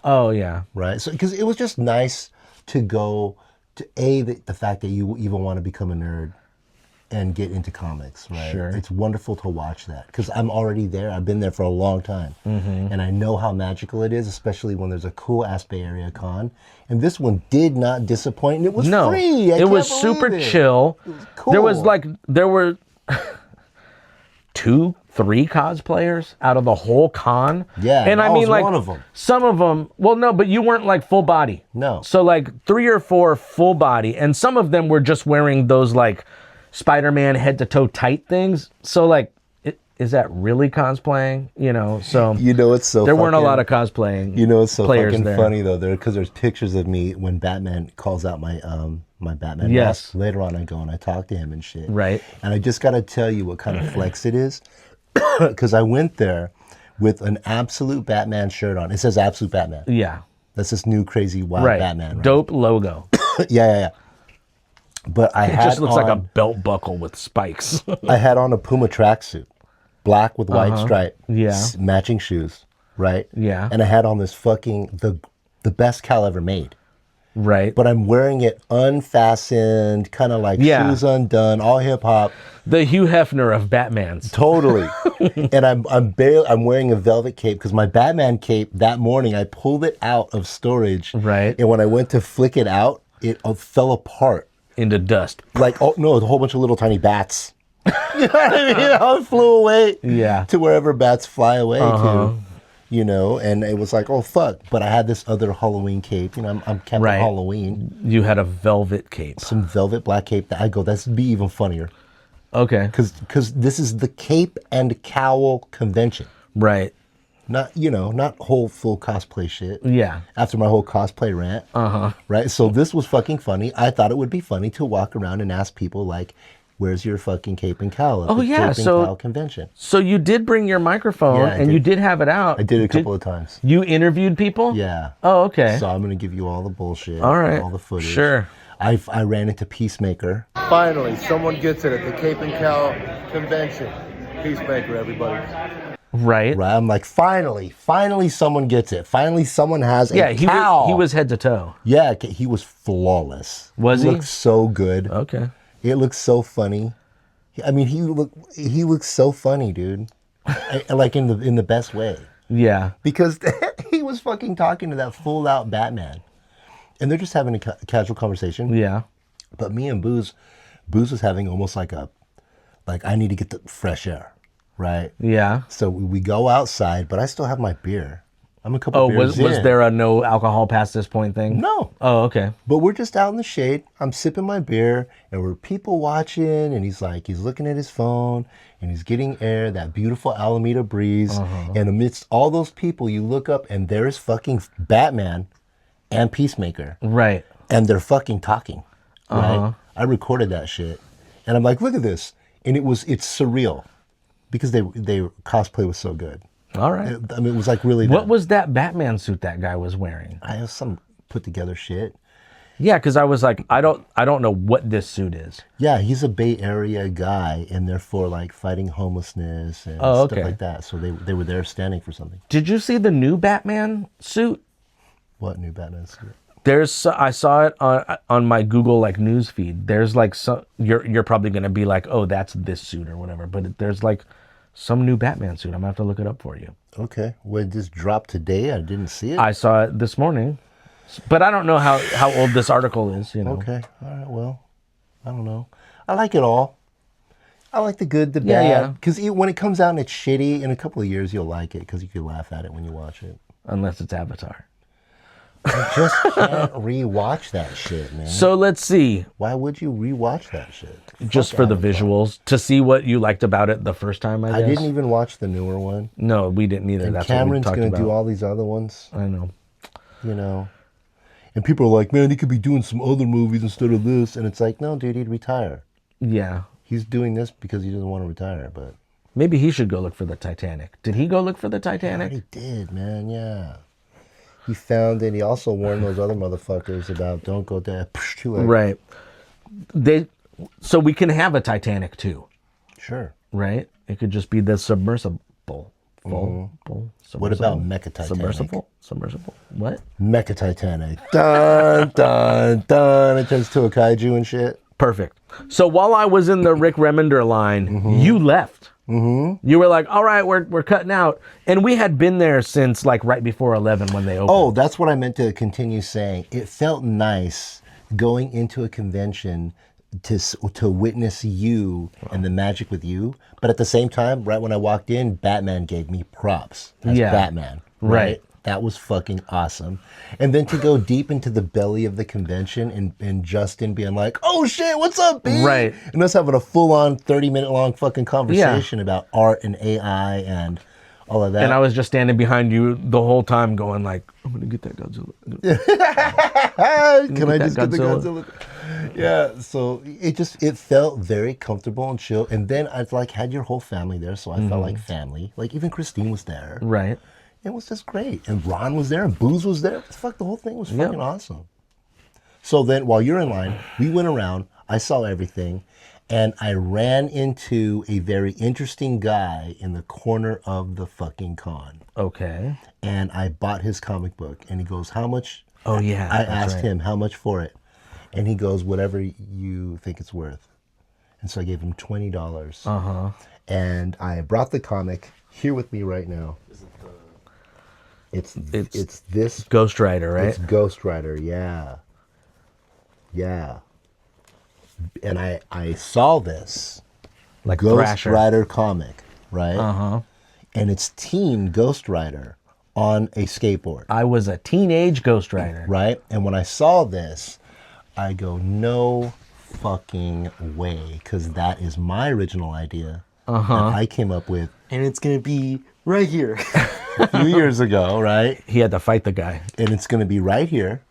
[SPEAKER 3] Oh yeah.
[SPEAKER 1] right? So because it was just nice to go to the fact that you even want to become a nerd and get into comics, right?
[SPEAKER 3] Sure.
[SPEAKER 1] It's wonderful to watch that because I'm already there. I've been there for a long time, and I know how magical it is, especially when there's a cool ass Bay Area con. And this one did not disappoint, and it was
[SPEAKER 3] No,
[SPEAKER 1] free.
[SPEAKER 3] it was super chill.
[SPEAKER 1] Cool.
[SPEAKER 3] There were 2, 3 cosplayers out of the whole con.
[SPEAKER 1] Yeah,
[SPEAKER 3] and I
[SPEAKER 1] I
[SPEAKER 3] mean
[SPEAKER 1] was
[SPEAKER 3] like
[SPEAKER 1] one of 'em.
[SPEAKER 3] some of them. Well, no, but you weren't like full body.
[SPEAKER 1] No.
[SPEAKER 3] So like 3 or 4 full body, and some of them were just wearing those like Spider-Man head to toe tight things. So like, is that really cosplaying? You know, so
[SPEAKER 1] You know, it's so
[SPEAKER 3] there weren't a
[SPEAKER 1] fucking-
[SPEAKER 3] lot of cosplaying.
[SPEAKER 1] You know, it's so
[SPEAKER 3] players
[SPEAKER 1] fucking
[SPEAKER 3] there.
[SPEAKER 1] funny though, because there's pictures of me when Batman calls out my my Batman
[SPEAKER 3] Yes.
[SPEAKER 1] mask. Later on, I go and I talk to him and shit.
[SPEAKER 3] Right.
[SPEAKER 1] And I just gotta tell you what kind of flex it is, because I went there with an absolute Batman shirt on. It says Absolute Batman.
[SPEAKER 3] Yeah.
[SPEAKER 1] That's this new crazy wild
[SPEAKER 3] Right.
[SPEAKER 1] Batman. Right?
[SPEAKER 3] Dope logo.
[SPEAKER 1] Yeah. But I
[SPEAKER 3] It
[SPEAKER 1] had
[SPEAKER 3] just looks like a
[SPEAKER 1] on-
[SPEAKER 3] belt buckle with spikes.
[SPEAKER 1] I had on a Puma tracksuit, black with white stripe,
[SPEAKER 3] Yeah.
[SPEAKER 1] matching shoes, right?
[SPEAKER 3] Yeah.
[SPEAKER 1] And I had on this fucking the best cowl ever made.
[SPEAKER 3] Right.
[SPEAKER 1] But I'm wearing it unfastened, kind of like
[SPEAKER 3] Yeah.
[SPEAKER 1] shoes undone, all hip hop,
[SPEAKER 3] The Hugh Hefner of Batman's.
[SPEAKER 1] totally. And I'm wearing a velvet cape because my Batman cape that morning I pulled it out of storage,
[SPEAKER 3] Right.
[SPEAKER 1] And when I went to flick it out, it fell apart.
[SPEAKER 3] Into dust.
[SPEAKER 1] Like, oh no, a whole bunch of little tiny bats. You know what I mean? It flew away.
[SPEAKER 3] Yeah.
[SPEAKER 1] To wherever bats fly away to. you know, and it was like, oh fuck. But I had this other Halloween cape. You know, I'm Captain
[SPEAKER 3] Right.
[SPEAKER 1] Halloween.
[SPEAKER 3] You had a velvet cape.
[SPEAKER 1] Some velvet black cape that I go, that's be even funnier.
[SPEAKER 3] Okay.
[SPEAKER 1] Because this is the Cape and Cowl convention.
[SPEAKER 3] Right.
[SPEAKER 1] Not, you know, not whole full cosplay shit.
[SPEAKER 3] Yeah.
[SPEAKER 1] After my whole cosplay rant. Right? So this was fucking funny. I thought it would be funny to walk around and ask people like, where's your fucking cape and cowl at
[SPEAKER 3] Oh,
[SPEAKER 1] the
[SPEAKER 3] yeah,
[SPEAKER 1] Cape and
[SPEAKER 3] so-
[SPEAKER 1] Cowl convention?
[SPEAKER 3] So you did bring your microphone
[SPEAKER 1] Yeah, I
[SPEAKER 3] and
[SPEAKER 1] did.
[SPEAKER 3] you did have it out.
[SPEAKER 1] I did it a couple of times.
[SPEAKER 3] You interviewed people?
[SPEAKER 1] Yeah.
[SPEAKER 3] Oh, okay.
[SPEAKER 1] So I'm going to give you all the bullshit.
[SPEAKER 3] All right.
[SPEAKER 1] All the footage.
[SPEAKER 3] Sure.
[SPEAKER 1] I ran into Peacemaker. Finally, someone gets it at the Cape and Cowl convention. Peacemaker, everybody.
[SPEAKER 3] Right.
[SPEAKER 1] Right? I'm like, finally someone gets it. Finally someone has a
[SPEAKER 3] Yeah,
[SPEAKER 1] cowl.
[SPEAKER 3] he was head to toe.
[SPEAKER 1] Yeah, he was flawless.
[SPEAKER 3] Was he?
[SPEAKER 1] Looked so good.
[SPEAKER 3] Okay.
[SPEAKER 1] It looked so funny. I mean, he looked so funny, dude. Like in the best way.
[SPEAKER 3] Yeah.
[SPEAKER 1] Because he was fucking talking to that full out Batman. And they're just having a casual conversation.
[SPEAKER 3] Yeah.
[SPEAKER 1] But me and Booze was having almost like I need to get the fresh air, right?
[SPEAKER 3] Yeah.
[SPEAKER 1] So we go outside, but I still have my beer. I'm a couple beers
[SPEAKER 3] was
[SPEAKER 1] in.
[SPEAKER 3] there a no alcohol past this point thing?
[SPEAKER 1] No.
[SPEAKER 3] Oh, okay.
[SPEAKER 1] But we're just out in the shade. I'm sipping my beer, and we're people watching, and he's looking at his phone, and he's getting air, that beautiful Alameda breeze. And amidst all those people, you look up, and there's fucking Batman and Peacemaker.
[SPEAKER 3] Right.
[SPEAKER 1] And they're fucking talking, right? I recorded that shit. And I'm like, look at this. And it's surreal because they cosplay was so good.
[SPEAKER 3] All right.
[SPEAKER 1] I mean, it was like really.
[SPEAKER 3] What was that Batman suit that guy was wearing?
[SPEAKER 1] I have some put together shit.
[SPEAKER 3] Yeah, because I was like, I don't know what this suit is.
[SPEAKER 1] Yeah, he's a Bay Area guy, and therefore like fighting homelessness and
[SPEAKER 3] Oh,
[SPEAKER 1] stuff
[SPEAKER 3] okay.
[SPEAKER 1] like that. So they were there standing for something.
[SPEAKER 3] Did you see the new Batman suit?
[SPEAKER 1] What new Batman suit?
[SPEAKER 3] I saw it on my Google like news feed. There's like some you're probably gonna be like, oh, that's this suit or whatever. But there's like some new Batman suit. I'm gonna have to look it up for you.
[SPEAKER 1] Okay, when this dropped today, I didn't see it.
[SPEAKER 3] I saw it this morning, but I don't know how old this article is. You know.
[SPEAKER 1] Okay, all right. Well, I don't know. I like it all. I like the good, the
[SPEAKER 3] Yeah, yeah.
[SPEAKER 1] bad. Because when it comes out and it's shitty, in a couple of years you'll like it because you can laugh at it when you watch it.
[SPEAKER 3] Unless it's Avatar.
[SPEAKER 1] I just can't rewatch that shit, man.
[SPEAKER 3] So let's see.
[SPEAKER 1] Why would you rewatch that shit?
[SPEAKER 3] Just
[SPEAKER 1] Fuck
[SPEAKER 3] for the
[SPEAKER 1] Avatar.
[SPEAKER 3] visuals, to see what you liked about it the first time. I
[SPEAKER 1] I
[SPEAKER 3] guess.
[SPEAKER 1] didn't even watch the newer one.
[SPEAKER 3] No, we didn't either.
[SPEAKER 1] And
[SPEAKER 3] That's
[SPEAKER 1] Cameron's
[SPEAKER 3] what we
[SPEAKER 1] going
[SPEAKER 3] talked
[SPEAKER 1] to do
[SPEAKER 3] about.
[SPEAKER 1] all these other ones,
[SPEAKER 3] I know.
[SPEAKER 1] you know. And people are like, man, he could be doing some other movies instead of this. And it's like, no, dude, he'd retire.
[SPEAKER 3] Yeah.
[SPEAKER 1] He's doing this because he doesn't want to retire, but
[SPEAKER 3] Maybe he should go look for the Titanic. Did he go look for the
[SPEAKER 1] he
[SPEAKER 3] Titanic?
[SPEAKER 1] already did, man, yeah. He found it. He also warned those other motherfuckers about don't go there. Too late.
[SPEAKER 3] Right. So we can have a Titanic too,
[SPEAKER 1] Sure.
[SPEAKER 3] right? It could just be the submersible.
[SPEAKER 1] What about Mecha Titanic?
[SPEAKER 3] Submersible. What?
[SPEAKER 1] Mecha Titanic. Dun, dun, dun. It turns to a kaiju and shit.
[SPEAKER 3] Perfect. So while I was in the Rick Remender line, you left. Mm-hmm. You were like, all right, we're cutting out. And we had been there since like right before 11 when they opened.
[SPEAKER 1] Oh, that's what I meant to continue saying. It felt nice going into a convention to witness you and the magic with you. But at the same time, right when I walked in, Batman gave me props as
[SPEAKER 3] Yeah.
[SPEAKER 1] Batman.
[SPEAKER 3] Right.
[SPEAKER 1] That was fucking awesome. And then to go deep into the belly of the convention and Justin being like, oh shit, what's up, B?
[SPEAKER 3] Right.
[SPEAKER 1] And us having a full-on 30-minute long fucking conversation about art and AI and all of that.
[SPEAKER 3] And I was just standing behind you the whole time going like, I'm going to get that Godzilla.
[SPEAKER 1] Can I
[SPEAKER 3] that
[SPEAKER 1] just get the
[SPEAKER 3] Godzilla?
[SPEAKER 1] Godzilla? Yeah, so it felt very comfortable and chill. And then I like had your whole family there, so I felt like family. Like even Christine was there.
[SPEAKER 3] Right.
[SPEAKER 1] It was just great. And Ron was there and Booze was there. Fuck, the whole thing was fucking awesome. So then while you're in line, we went around, I saw everything, and I ran into a very interesting guy in the corner of the fucking con.
[SPEAKER 3] Okay.
[SPEAKER 1] And I bought his comic book, and he goes, how much?
[SPEAKER 3] Oh, yeah.
[SPEAKER 1] I
[SPEAKER 3] that's
[SPEAKER 1] asked
[SPEAKER 3] right.
[SPEAKER 1] him, how much for it? And he goes, whatever you think it's worth. And so I gave him $20.
[SPEAKER 3] Uh-huh.
[SPEAKER 1] And I brought the comic here with me right now. It's this
[SPEAKER 3] Ghost Rider, right?
[SPEAKER 1] It's Ghost Rider, yeah. Yeah. And I saw this
[SPEAKER 3] Like
[SPEAKER 1] Ghost
[SPEAKER 3] Thrasher.
[SPEAKER 1] Rider comic, right?
[SPEAKER 3] Uh-huh.
[SPEAKER 1] And it's Team Ghost Rider on a skateboard,
[SPEAKER 3] I was a teenage Ghost Rider.
[SPEAKER 1] right? And when I saw this, I go, no fucking way, because that is my original idea that I came up with
[SPEAKER 2] And it's gonna be right here.
[SPEAKER 1] a few years ago, right?
[SPEAKER 3] He had to fight the guy.
[SPEAKER 1] And it's going to be right here,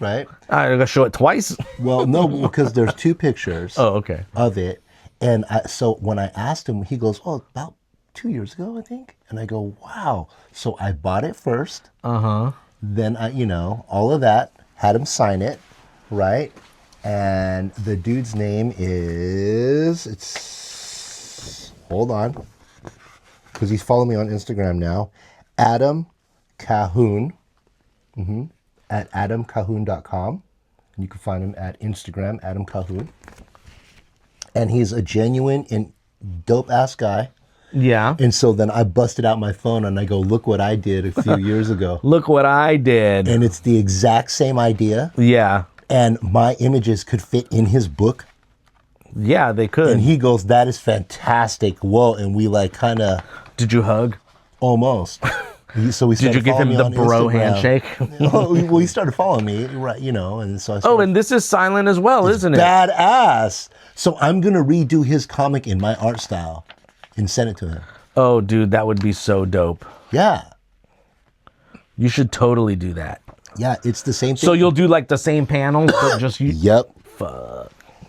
[SPEAKER 1] right?
[SPEAKER 3] I'm gonna show it twice.
[SPEAKER 1] Well, no, because there's 2 pictures
[SPEAKER 3] Oh, okay.
[SPEAKER 1] of it. And so when I asked him, he goes, oh, about 2 years ago, I think. And I go, wow. So I bought it first. Then I, all of that, had him sign it, right? And the dude's name hold on, because he's following me on Instagram now, Adam Cahoon, at adamcahoon.com. And you can find him at Instagram, Adam Cahoon. And he's a genuine and dope-ass guy.
[SPEAKER 3] Yeah.
[SPEAKER 1] And so then I busted out my phone and I go, look what I did a few years ago.
[SPEAKER 3] Look what I did.
[SPEAKER 1] And it's the exact same idea.
[SPEAKER 3] Yeah.
[SPEAKER 1] And my images could fit in his book.
[SPEAKER 3] Yeah, they could.
[SPEAKER 1] And he goes, that is fantastic. Whoa. And we like kind of
[SPEAKER 3] Did you hug?
[SPEAKER 1] almost. So we
[SPEAKER 3] Did
[SPEAKER 1] started
[SPEAKER 3] you give him
[SPEAKER 1] following me
[SPEAKER 3] the
[SPEAKER 1] on
[SPEAKER 3] bro
[SPEAKER 1] Instagram.
[SPEAKER 3] handshake?
[SPEAKER 1] Well, he started following me, right? And so I started,
[SPEAKER 3] Oh, and this is silent as well, isn't it?
[SPEAKER 1] badass. So I'm going to redo his comic in my art style and send it to him.
[SPEAKER 3] Oh, dude, that would be so dope.
[SPEAKER 1] Yeah.
[SPEAKER 3] You should totally do that.
[SPEAKER 1] Yeah. It's the same thing.
[SPEAKER 3] So you'll do like the same panel, but just you
[SPEAKER 1] Yep.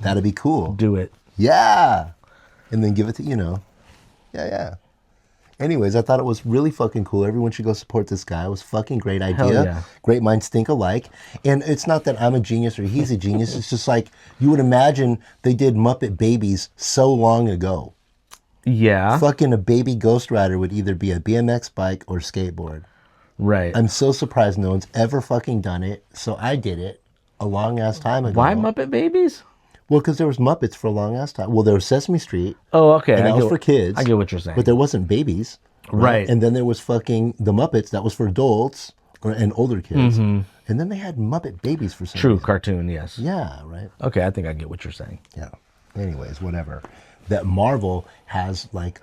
[SPEAKER 1] That'd be cool.
[SPEAKER 3] do it.
[SPEAKER 1] Yeah. And then give it to, Yeah. Anyways, I thought it was really fucking cool. Everyone should go support this guy. It was a fucking great idea.
[SPEAKER 3] Hell yeah.
[SPEAKER 1] Great minds think alike. And it's not that I'm a genius or he's a genius. It's just like you would imagine they did Muppet Babies so long ago.
[SPEAKER 3] Yeah.
[SPEAKER 1] Fucking a baby Ghost Rider would either be a BMX bike or skateboard.
[SPEAKER 3] Right.
[SPEAKER 1] I'm so surprised no one's ever fucking done it. So I did it a long ass time ago.
[SPEAKER 3] Why Muppet Babies?
[SPEAKER 1] Well, because there was Muppets for a long ass time. Well, there was Sesame Street.
[SPEAKER 3] Oh, okay.
[SPEAKER 1] And that was for kids.
[SPEAKER 3] I get what you're saying.
[SPEAKER 1] But there wasn't babies.
[SPEAKER 3] Right.
[SPEAKER 1] And then there was fucking the Muppets. That was for adults and older kids. And then they had Muppet Babies for some
[SPEAKER 3] True,
[SPEAKER 1] reason.
[SPEAKER 3] cartoon, yes.
[SPEAKER 1] Yeah, right.
[SPEAKER 3] Okay, I think I get what you're saying.
[SPEAKER 1] Yeah. Anyways, whatever. That Marvel has like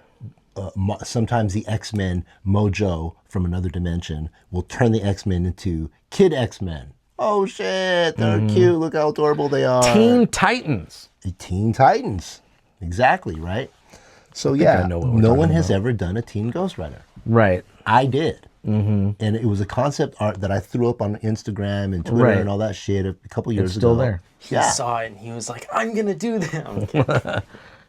[SPEAKER 1] sometimes the X-Men mojo from another dimension will turn the X-Men into kid X-Men. Oh shit, they're cute. Look how adorable they are.
[SPEAKER 3] Teen Titans.
[SPEAKER 1] Teen Titans. Exactly, right? So yeah,
[SPEAKER 3] I know what we're
[SPEAKER 1] no
[SPEAKER 3] talking
[SPEAKER 1] one has ever done a Teen Ghost Rider.
[SPEAKER 3] Right.
[SPEAKER 1] I did. And it was a concept art that I threw up on Instagram and Twitter
[SPEAKER 3] Right.
[SPEAKER 1] and all that shit a couple years
[SPEAKER 3] It's still
[SPEAKER 1] ago.
[SPEAKER 3] there.
[SPEAKER 2] He saw it and he was like, I'm gonna do them.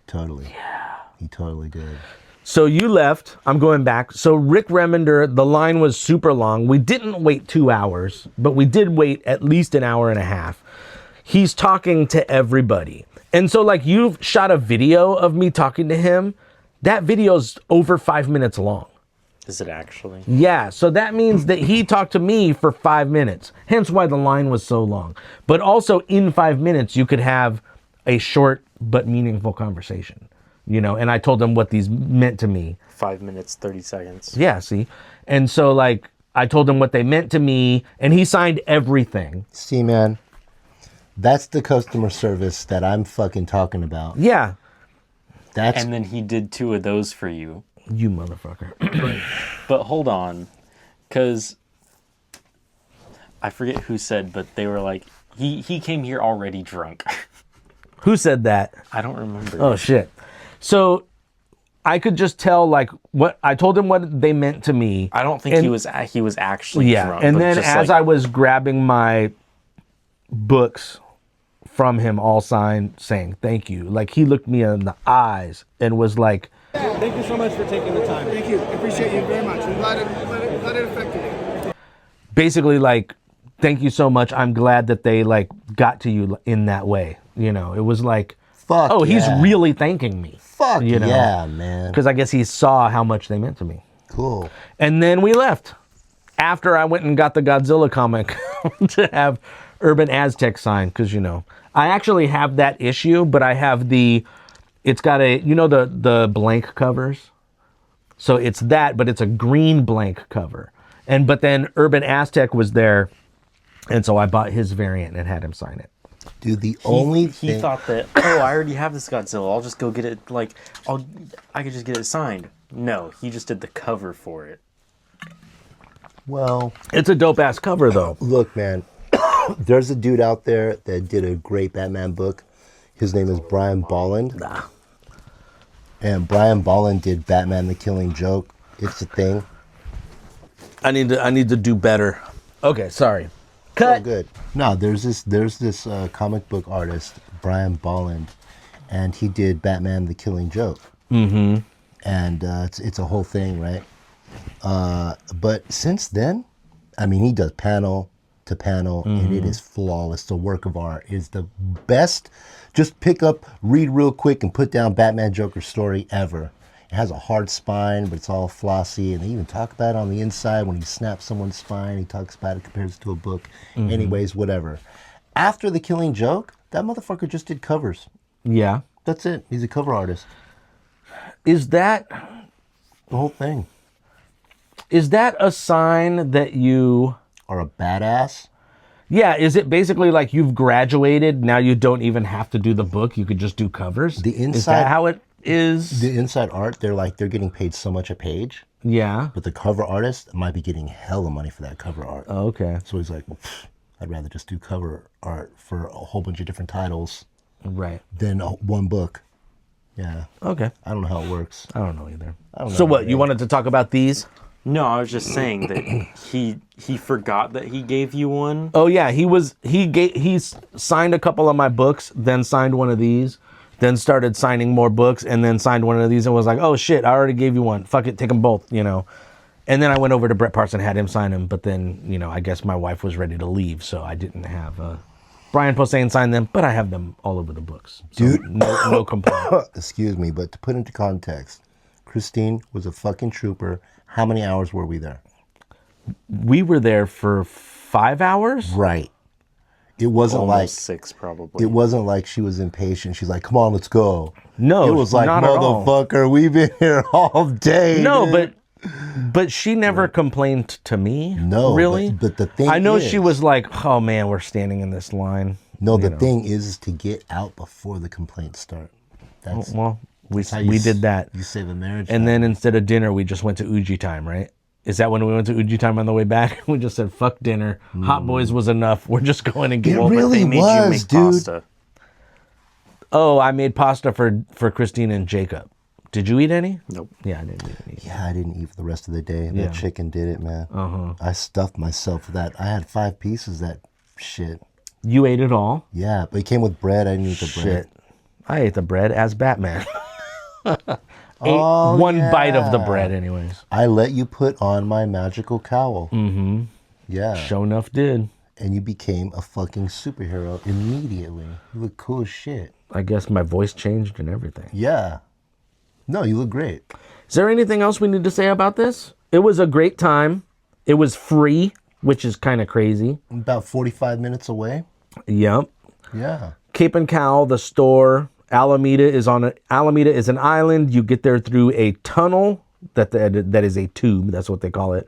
[SPEAKER 1] Totally. Yeah. He totally did.
[SPEAKER 3] So you left. I'm going back. So Rick Remender, the line was super long. We didn't wait 2 hours, but we did wait at least an hour and a half. He's talking to everybody. And so like you've shot a video of me talking to him. That video's over 5 minutes long.
[SPEAKER 2] Is it actually?
[SPEAKER 3] Yeah, so that means that he talked to me for 5 minutes. Hence why the line was so long. But also in 5 minutes, you could have a short but meaningful conversation. And I told him what these meant to me.
[SPEAKER 2] 5 minutes, 30 seconds.
[SPEAKER 3] Yeah, see? And so, like, I told him what they meant to me, and he signed everything.
[SPEAKER 1] See, man, that's the customer service that I'm fucking talking about.
[SPEAKER 3] Yeah.
[SPEAKER 1] That's
[SPEAKER 2] And then he did 2 of those for you.
[SPEAKER 3] You motherfucker.
[SPEAKER 2] But hold on, because I forget who said, but they were like, he came here already drunk.
[SPEAKER 3] Who said that?
[SPEAKER 2] I don't remember.
[SPEAKER 3] Oh, shit. So I could just tell, like, what I told him what they meant to me.
[SPEAKER 2] I don't think
[SPEAKER 3] And-
[SPEAKER 2] he was actually
[SPEAKER 3] Yeah.
[SPEAKER 2] drunk.
[SPEAKER 3] And
[SPEAKER 2] but
[SPEAKER 3] then
[SPEAKER 2] just
[SPEAKER 3] as
[SPEAKER 2] like,
[SPEAKER 3] I was grabbing my books from him, all signed, saying thank you, like, he looked me in the eyes and was like,
[SPEAKER 4] Thank you so much for taking the time.
[SPEAKER 5] Thank you. I appreciate you very much. I'm glad it affected you.
[SPEAKER 3] basically like, thank you so much. I'm glad that they like got to you in that way. It was like,
[SPEAKER 1] fuck.
[SPEAKER 3] oh, he's
[SPEAKER 1] yeah.
[SPEAKER 3] really thanking me.
[SPEAKER 1] Fuck
[SPEAKER 3] you know?
[SPEAKER 1] yeah, man.
[SPEAKER 3] Because I guess he saw how much they meant to me.
[SPEAKER 1] Cool.
[SPEAKER 3] And then we left after I went and got the Godzilla comic to have Urban Aztec signed. Because, I actually have that issue, but I have it's got the blank covers. So it's that, but it's a green blank cover. But then Urban Aztec was there. And so I bought his variant and had him sign it.
[SPEAKER 1] Dude, the only
[SPEAKER 2] he
[SPEAKER 1] thing...
[SPEAKER 2] thought that, oh, I already have this Godzilla. I'll just go get it. Like, I could just get it signed. No, he just did the cover for it.
[SPEAKER 1] Well,
[SPEAKER 3] It's a dope ass cover though.
[SPEAKER 1] look, man. There's a dude out there that did a great Batman book. His name is Brian Bolland. And Brian Bolland did Batman the Killing Joke. It's a thing.
[SPEAKER 3] I need to do better. Okay, sorry.
[SPEAKER 1] So
[SPEAKER 3] Cut.
[SPEAKER 1] good. No, there's this comic book artist, Brian Bolland, and he did Batman the Killing Joke. Mm-hmm. And it's a whole thing, right? But since then, I mean, he does panel to panel, and it is flawless. The work of art is the best. Just pick up, read real quick, and put down Batman Joker story ever. It has a hard spine, but it's all flossy, and they even talk about it on the inside when he snaps someone's spine. He talks about it, compares it to a book. Anyways, whatever. After The Killing Joke, that motherfucker just did covers.
[SPEAKER 3] Yeah.
[SPEAKER 1] That's it. He's a cover artist.
[SPEAKER 3] Is that
[SPEAKER 1] The whole thing.
[SPEAKER 3] a sign that you?
[SPEAKER 1] Or a badass.
[SPEAKER 3] Yeah. Is it basically like you've graduated? Now you don't even have to do the book. You could just do covers.
[SPEAKER 1] The
[SPEAKER 3] Is
[SPEAKER 1] inside-
[SPEAKER 3] that how it is?
[SPEAKER 1] The inside art, they're getting paid so much a page,
[SPEAKER 3] Yeah.
[SPEAKER 1] but the cover artist might be getting hella money for that cover art.
[SPEAKER 3] Oh, okay.
[SPEAKER 1] So he's like, well, I'd rather just do cover art for a whole bunch of different titles
[SPEAKER 3] Right.
[SPEAKER 1] than one book. Yeah.
[SPEAKER 3] Okay.
[SPEAKER 1] I don't know how it works.
[SPEAKER 3] I don't know either.
[SPEAKER 1] don't
[SPEAKER 3] So
[SPEAKER 1] know,
[SPEAKER 3] what? You
[SPEAKER 1] man.
[SPEAKER 3] wanted to talk about these?
[SPEAKER 2] No, I was just saying that he forgot that he gave you one.
[SPEAKER 3] Oh yeah, he's signed a couple of my books, then signed one of these, then started signing more books, and then signed one of these and was like, oh shit, I already gave you one. Fuck it, take them both, you know. And then I went over to Brett Parson, had him sign them, but then, you know, I guess my wife was ready to leave, so I didn't have Brian Posehn sign them, but I have them all over the books. So
[SPEAKER 1] Dude.
[SPEAKER 3] no complaint.
[SPEAKER 1] Excuse me, but to put into context, Christine was a fucking trooper. How many hours were we there?
[SPEAKER 3] We were there for 5 hours?
[SPEAKER 1] Right. It wasn't
[SPEAKER 2] Almost
[SPEAKER 1] like
[SPEAKER 2] 6, probably.
[SPEAKER 1] it wasn't like she was impatient. She's like, "Come on, let's go."
[SPEAKER 3] No,
[SPEAKER 1] it was like,
[SPEAKER 3] not at all.
[SPEAKER 1] "Motherfucker, we've been here all day."
[SPEAKER 3] No,
[SPEAKER 1] dude."
[SPEAKER 3] but she never complained to me.
[SPEAKER 1] No,
[SPEAKER 3] really.
[SPEAKER 1] but the thing
[SPEAKER 3] I know
[SPEAKER 1] is-
[SPEAKER 3] she was like, "Oh man, we're standing in this line."
[SPEAKER 1] No, the thing is to get out before the complaints start. That's
[SPEAKER 3] Well, we
[SPEAKER 1] how you
[SPEAKER 3] did that,
[SPEAKER 1] You save a marriage.
[SPEAKER 3] and then instead of dinner, we just went to Uji time. Right? Is that when we went to Uji time on the way back? We just said, "Fuck dinner. Hot Boys was enough. We're just going and get."
[SPEAKER 1] It really
[SPEAKER 2] they made you
[SPEAKER 1] was,
[SPEAKER 2] make
[SPEAKER 1] dude.
[SPEAKER 2] pasta.
[SPEAKER 3] Oh, I made pasta for Christine and Jacob. Did you eat any?
[SPEAKER 2] Nope.
[SPEAKER 3] Yeah, I didn't eat any.
[SPEAKER 1] Yeah, I didn't eat for the rest of the day.
[SPEAKER 3] Yeah.
[SPEAKER 1] That chicken did it, man. I stuffed myself with that. I had 5 pieces of that shit.
[SPEAKER 3] You ate it all.
[SPEAKER 1] Yeah, but it came with bread. I didn't eat the bread.
[SPEAKER 3] Shit. I ate the bread as Batman.
[SPEAKER 1] Oh,
[SPEAKER 3] Ate one bite of the
[SPEAKER 1] yeah.
[SPEAKER 3] bread, anyways.
[SPEAKER 1] I let you put on my magical cowl. Mm-hmm. Yeah.
[SPEAKER 3] Show enough did.
[SPEAKER 1] And you became a fucking superhero immediately. You look cool as shit.
[SPEAKER 3] I guess my voice changed and everything.
[SPEAKER 1] Yeah. No, you look great.
[SPEAKER 3] Is there anything else we need to say about this? It was a great time. It was free, which is kind of crazy.
[SPEAKER 1] About 45 minutes away.
[SPEAKER 3] Yep.
[SPEAKER 1] Yeah.
[SPEAKER 3] Cape and Cowl, the store. Alameda is an island. You get there through a tunnel that is a tube. That's what they call it,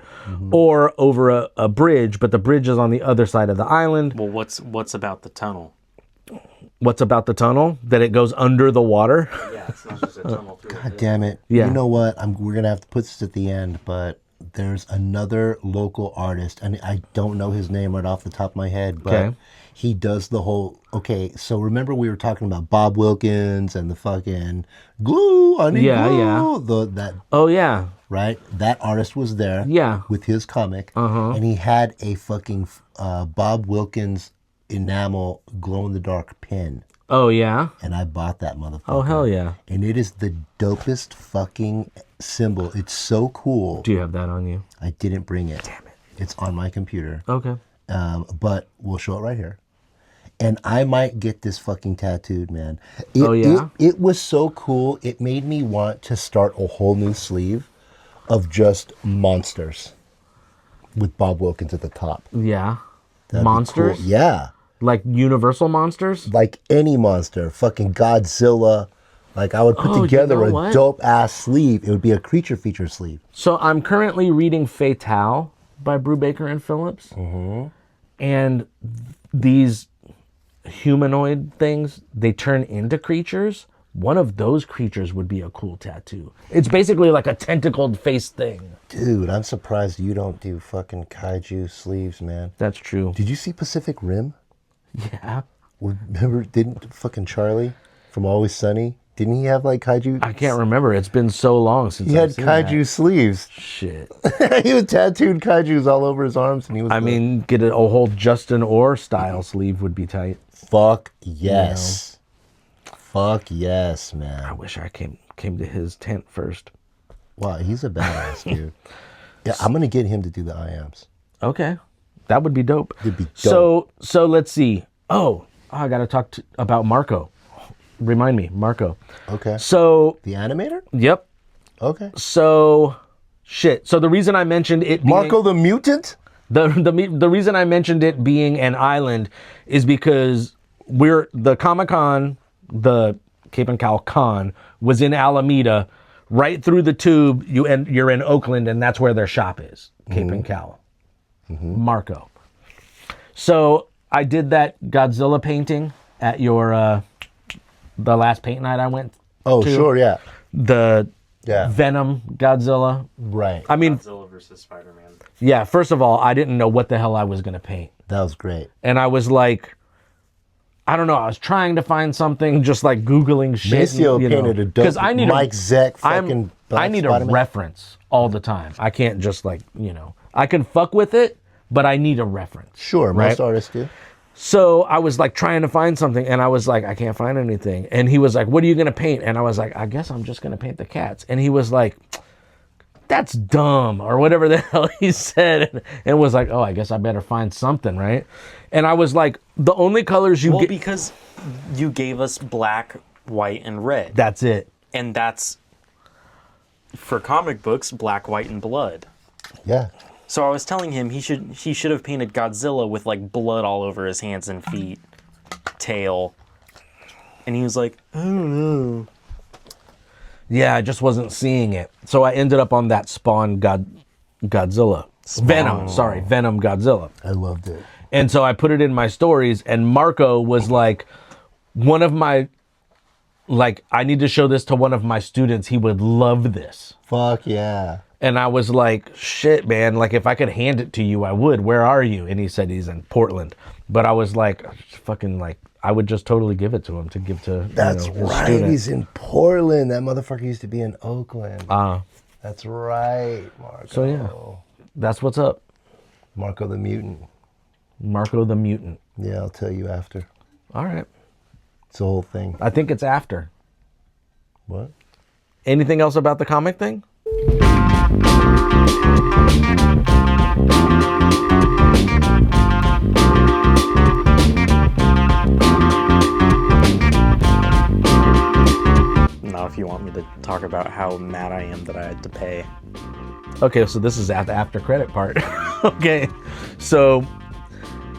[SPEAKER 3] or over a bridge. But the bridge is on the other side of the island.
[SPEAKER 2] Well, what's about the tunnel?
[SPEAKER 3] What's about the tunnel? That it goes under the water.
[SPEAKER 2] Yeah, it's not just a tunnel through.
[SPEAKER 1] God damn it.
[SPEAKER 3] Yeah.
[SPEAKER 1] You know what? We're going to have to put this at the end, but there's another local artist, and I don't know his name right off the top of my head, but
[SPEAKER 3] Okay.
[SPEAKER 1] he does the whole, okay, so remember we were talking about Bob Wilkins and the fucking glue, I need
[SPEAKER 3] Yeah,
[SPEAKER 1] glue, that,
[SPEAKER 3] Oh yeah.
[SPEAKER 1] right? That artist was there
[SPEAKER 3] Yeah.
[SPEAKER 1] with his comic, and he had a fucking Bob Wilkins enamel glow-in-the-dark pin,
[SPEAKER 3] Oh yeah.
[SPEAKER 1] and I bought that motherfucker.
[SPEAKER 3] Oh hell yeah.
[SPEAKER 1] And it is the dopest fucking symbol. It's so cool.
[SPEAKER 3] Do you have that on you?
[SPEAKER 1] I didn't bring it. Damn it. It's on my computer.
[SPEAKER 3] Okay.
[SPEAKER 1] But we'll show it right here. And I might get this fucking tattooed, man.
[SPEAKER 3] Oh, yeah?
[SPEAKER 1] It was so cool. It made me want to start a whole new sleeve of just monsters with Bob Wilkins at the top.
[SPEAKER 3] Yeah.
[SPEAKER 1] That'd be
[SPEAKER 3] Monsters?
[SPEAKER 1] cool. Yeah.
[SPEAKER 3] Like Universal monsters?
[SPEAKER 1] Like any monster. Fucking Godzilla. Like I would put
[SPEAKER 3] Oh, you
[SPEAKER 1] together
[SPEAKER 3] know
[SPEAKER 1] a
[SPEAKER 3] what?
[SPEAKER 1] dope ass sleeve. It would be a creature feature sleeve.
[SPEAKER 3] So I'm currently reading Fatale by Brubaker and Phillips. And these humanoid things, they turn into creatures. One of those creatures would be a cool tattoo. It's basically like a tentacled face thing.
[SPEAKER 1] Dude, I'm surprised you don't do fucking kaiju sleeves, man.
[SPEAKER 3] That's true.
[SPEAKER 1] Did you see Pacific Rim?
[SPEAKER 3] Yeah.
[SPEAKER 1] Remember, didn't fucking Charlie from Always Sunny? Didn't he have like kaiju?
[SPEAKER 3] I can't remember. It's been so long since
[SPEAKER 1] He had kaiju sleeves.
[SPEAKER 3] Shit.
[SPEAKER 1] He was tattooed kaijus all over his arms, and he was.
[SPEAKER 3] I mean, get a whole Justin Orr style sleeve would be tight.
[SPEAKER 1] fuck yes, fuck yes,
[SPEAKER 3] I
[SPEAKER 1] man.
[SPEAKER 3] wish I came to his tent first.
[SPEAKER 1] Wow, he's a badass dude. Yeah, I'm gonna get him to do the IAMs.
[SPEAKER 3] Okay, that would be dope.
[SPEAKER 1] It'd be dope.
[SPEAKER 3] So let's see. Oh, I got to talk about Marco. Remind me, Marco.
[SPEAKER 1] Okay.
[SPEAKER 3] So,
[SPEAKER 1] The animator?
[SPEAKER 3] yep.
[SPEAKER 1] Okay.
[SPEAKER 3] So, shit. So the reason I mentioned it being,
[SPEAKER 1] Marco the Mutant?
[SPEAKER 3] the reason I mentioned it being an island is because the Comic-Con, the Cape Cowl Con, was in Alameda, right through the tube. You're in Oakland, and that's where their shop is, Cape and Cowl. Marco. So I did that Godzilla painting at your the last paint night I went
[SPEAKER 1] Oh,
[SPEAKER 3] to.
[SPEAKER 1] sure, yeah.
[SPEAKER 3] The
[SPEAKER 1] Yeah.
[SPEAKER 3] Venom Godzilla.
[SPEAKER 1] Right.
[SPEAKER 3] I mean,
[SPEAKER 2] Godzilla versus Spider-Man.
[SPEAKER 3] yeah, first of all, I didn't know what the hell I was going to paint.
[SPEAKER 1] That was great.
[SPEAKER 3] And I was like, I don't know, I was trying to find something, just like Googling shit.
[SPEAKER 1] Maceo painted a dope
[SPEAKER 3] because I need
[SPEAKER 1] Mike Zeck fucking
[SPEAKER 3] I
[SPEAKER 1] Black
[SPEAKER 3] need
[SPEAKER 1] Spider-Man.
[SPEAKER 3] a reference all the time. I can't just like, I can fuck with it, but I need a reference.
[SPEAKER 1] Sure,
[SPEAKER 3] right?
[SPEAKER 1] most artists do.
[SPEAKER 3] So I was like trying to find something, and I was like, I can't find anything. And he was like, what are you going to paint? And I was like, I guess I'm just going to paint the cats. And he was like, that's dumb, or whatever the hell he said. And was like, oh, I guess I better find something, right? And I was like, the only colors you
[SPEAKER 2] Well,
[SPEAKER 3] get,
[SPEAKER 2] because you gave us black, white, and red.
[SPEAKER 3] that's it.
[SPEAKER 2] And that's, for comic books, black, white, and blood.
[SPEAKER 1] Yeah.
[SPEAKER 2] So I was telling him he should have painted Godzilla with like blood all over his hands and feet, tail. And he was like, I don't know.
[SPEAKER 3] Yeah, I just wasn't seeing it. So I ended up on that Godzilla. Venom Godzilla.
[SPEAKER 1] I loved it.
[SPEAKER 3] And so I put it in my stories, and Marco was like, one of my, like, I need to show this to one of my students. He would love this.
[SPEAKER 1] Fuck yeah.
[SPEAKER 3] And I was like, shit, man, like, if I could hand it to you, I would. Where are you? And he said he's in Portland. But I was like, fucking, like, I would just totally give it to him to give to
[SPEAKER 1] That's
[SPEAKER 3] his
[SPEAKER 1] right.
[SPEAKER 3] student.
[SPEAKER 1] He's in Portland. That motherfucker used to be in Oakland. That's right, Marco.
[SPEAKER 3] So, yeah, that's what's up.
[SPEAKER 1] Marco the Mutant.
[SPEAKER 3] Marco the Mutant.
[SPEAKER 1] Yeah, I'll tell you after.
[SPEAKER 3] All right.
[SPEAKER 1] It's the whole thing.
[SPEAKER 3] I think it's after.
[SPEAKER 1] What?
[SPEAKER 3] Anything else about the comic thing?
[SPEAKER 2] Now, if you want me to talk about how mad I am that I had to pay.
[SPEAKER 3] Okay, so this is at the after credit part. Okay, so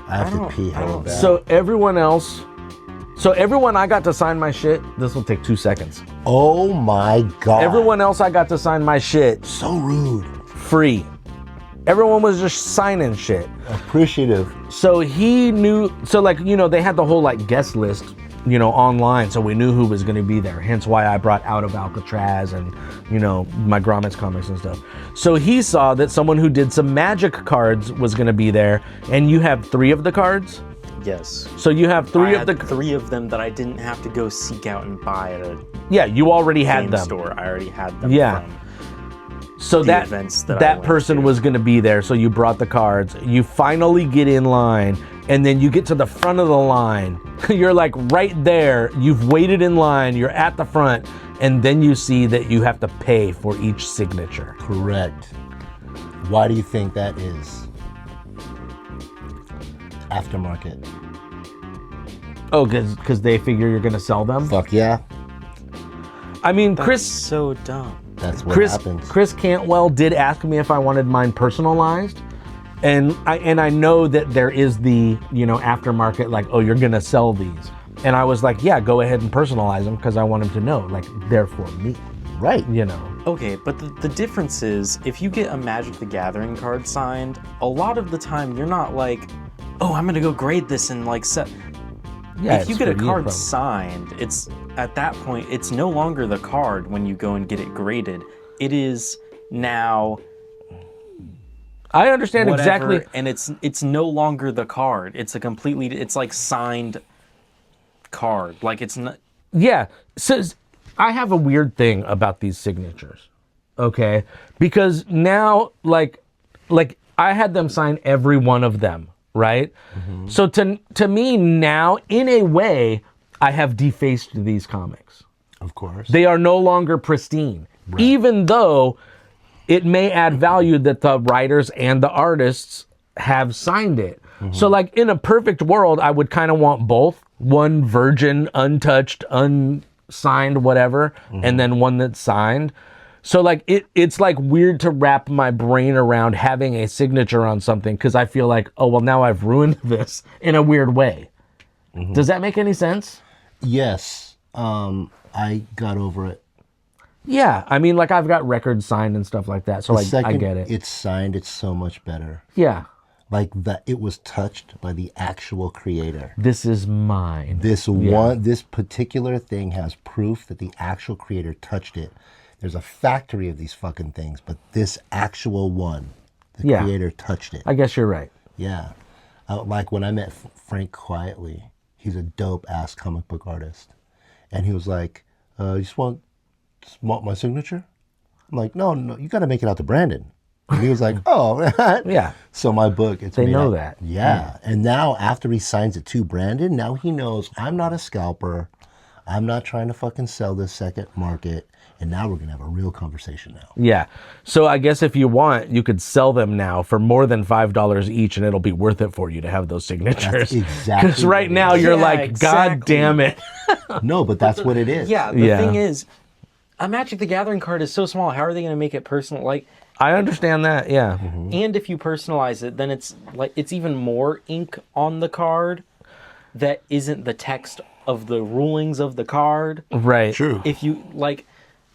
[SPEAKER 1] I have to pee hella bad.
[SPEAKER 3] so everyone I got to sign my shit. This will take 2 seconds.
[SPEAKER 1] Oh my God.
[SPEAKER 3] Everyone else I got to sign my shit
[SPEAKER 1] So rude.
[SPEAKER 3] free. Everyone was just signing shit.
[SPEAKER 1] Appreciative.
[SPEAKER 3] So he knew, so like, they had the whole like guest list, online. So we knew who was going to be there. Hence why I brought Out of Alcatraz and, my Grommets comics and stuff. So he saw that someone who did some magic cards was going to be there. And you have 3 of the cards.
[SPEAKER 2] Yes.
[SPEAKER 3] So you have
[SPEAKER 2] I had 3 of them that I didn't have to go seek out and buy at a
[SPEAKER 3] Yeah, you already had
[SPEAKER 2] game
[SPEAKER 3] them.
[SPEAKER 2] store. I already had them.
[SPEAKER 3] Yeah.
[SPEAKER 2] From
[SPEAKER 3] So
[SPEAKER 2] the events that I
[SPEAKER 3] that
[SPEAKER 2] went
[SPEAKER 3] person
[SPEAKER 2] to.
[SPEAKER 3] was going to be there, so you brought the cards. You finally get in line, and then you get to the front of the line. You're like right there. You've waited in line. You're at the front, and then you see that you have to pay for each signature.
[SPEAKER 1] Correct. Why do you think that is? Aftermarket.
[SPEAKER 3] Oh, because they figure you're going to sell them?
[SPEAKER 1] Fuck yeah.
[SPEAKER 3] I mean,
[SPEAKER 2] That's
[SPEAKER 3] Chris
[SPEAKER 2] so dumb.
[SPEAKER 1] That's what happens.
[SPEAKER 3] Chris Cantwell did ask me if I wanted mine personalized. And I know that there is the, aftermarket, like, oh, you're going to sell these. And I was like, yeah, go ahead and personalize them because I want them to know, like, they're for me,
[SPEAKER 1] Right.
[SPEAKER 2] Okay, but the difference is, if you get a Magic the Gathering card signed, a lot of the time you're not like, oh, I'm gonna go grade this and like set.
[SPEAKER 3] Yeah,
[SPEAKER 2] If you
[SPEAKER 3] it's
[SPEAKER 2] get a
[SPEAKER 3] for you,
[SPEAKER 2] card
[SPEAKER 3] probably.
[SPEAKER 2] signed, it's at that point it's no longer the card when you go and get it graded. It is now
[SPEAKER 3] I understand
[SPEAKER 2] whatever,
[SPEAKER 3] exactly.
[SPEAKER 2] and it's no longer the card. It's like signed card. Like it's not.
[SPEAKER 3] Yeah. So I have a weird thing about these signatures. Okay? Because now like I had them sign every one of them, right? Mm-hmm. So to me now, in a way, I have defaced these comics.
[SPEAKER 1] Of course.
[SPEAKER 3] They are no longer pristine. Right. Even though it may add value that the writers and the artists have signed it. Mm-hmm. So like in a perfect world, I would kind of want both. One virgin, untouched, unsigned, whatever, and then one that's signed. So like it's like weird to wrap my brain around having a signature on something because I feel like, oh, well, now I've ruined this in a weird way. Mm-hmm. Does that make any sense?
[SPEAKER 1] Yes. I got over it.
[SPEAKER 3] Yeah. I mean, like I've got records signed and stuff like that. So like I get it.
[SPEAKER 1] It's signed, it's so much better.
[SPEAKER 3] Yeah.
[SPEAKER 1] Like that it was touched by the actual creator.
[SPEAKER 3] This is mine.
[SPEAKER 1] This particular thing has proof that the actual creator touched it. There's a factory of these fucking things, but this actual one, the creator touched it.
[SPEAKER 3] I guess you're right.
[SPEAKER 1] Yeah. Like when I met Frank Quietly, he's a dope ass comic book artist. And he was like, you just want my signature? I'm like, no, you got to make it out to Brandon. And he was like, oh,
[SPEAKER 3] yeah.
[SPEAKER 1] So my book,
[SPEAKER 3] they know that.
[SPEAKER 1] Yeah. And now after he signs it to Brandon, now he knows I'm not a scalper. I'm not trying to fucking sell this second market. And now we're going to have a real conversation now.
[SPEAKER 3] Yeah. So I guess if you want, you could sell them now for more than $5 each and it'll be worth it for you to have those signatures.
[SPEAKER 1] That's exactly.
[SPEAKER 3] Because right now you're like, God damn it.
[SPEAKER 1] No, but that's what it is.
[SPEAKER 2] Yeah. The thing is, a Magic the Gathering card is so small. How are they going to make it personal? Like,
[SPEAKER 3] I understand that. Yeah.
[SPEAKER 2] Mm-hmm. And if you personalize it, then it's like it's even more ink on the card that isn't the text of the rulings of the card.
[SPEAKER 3] Right.
[SPEAKER 1] True.
[SPEAKER 2] If you like.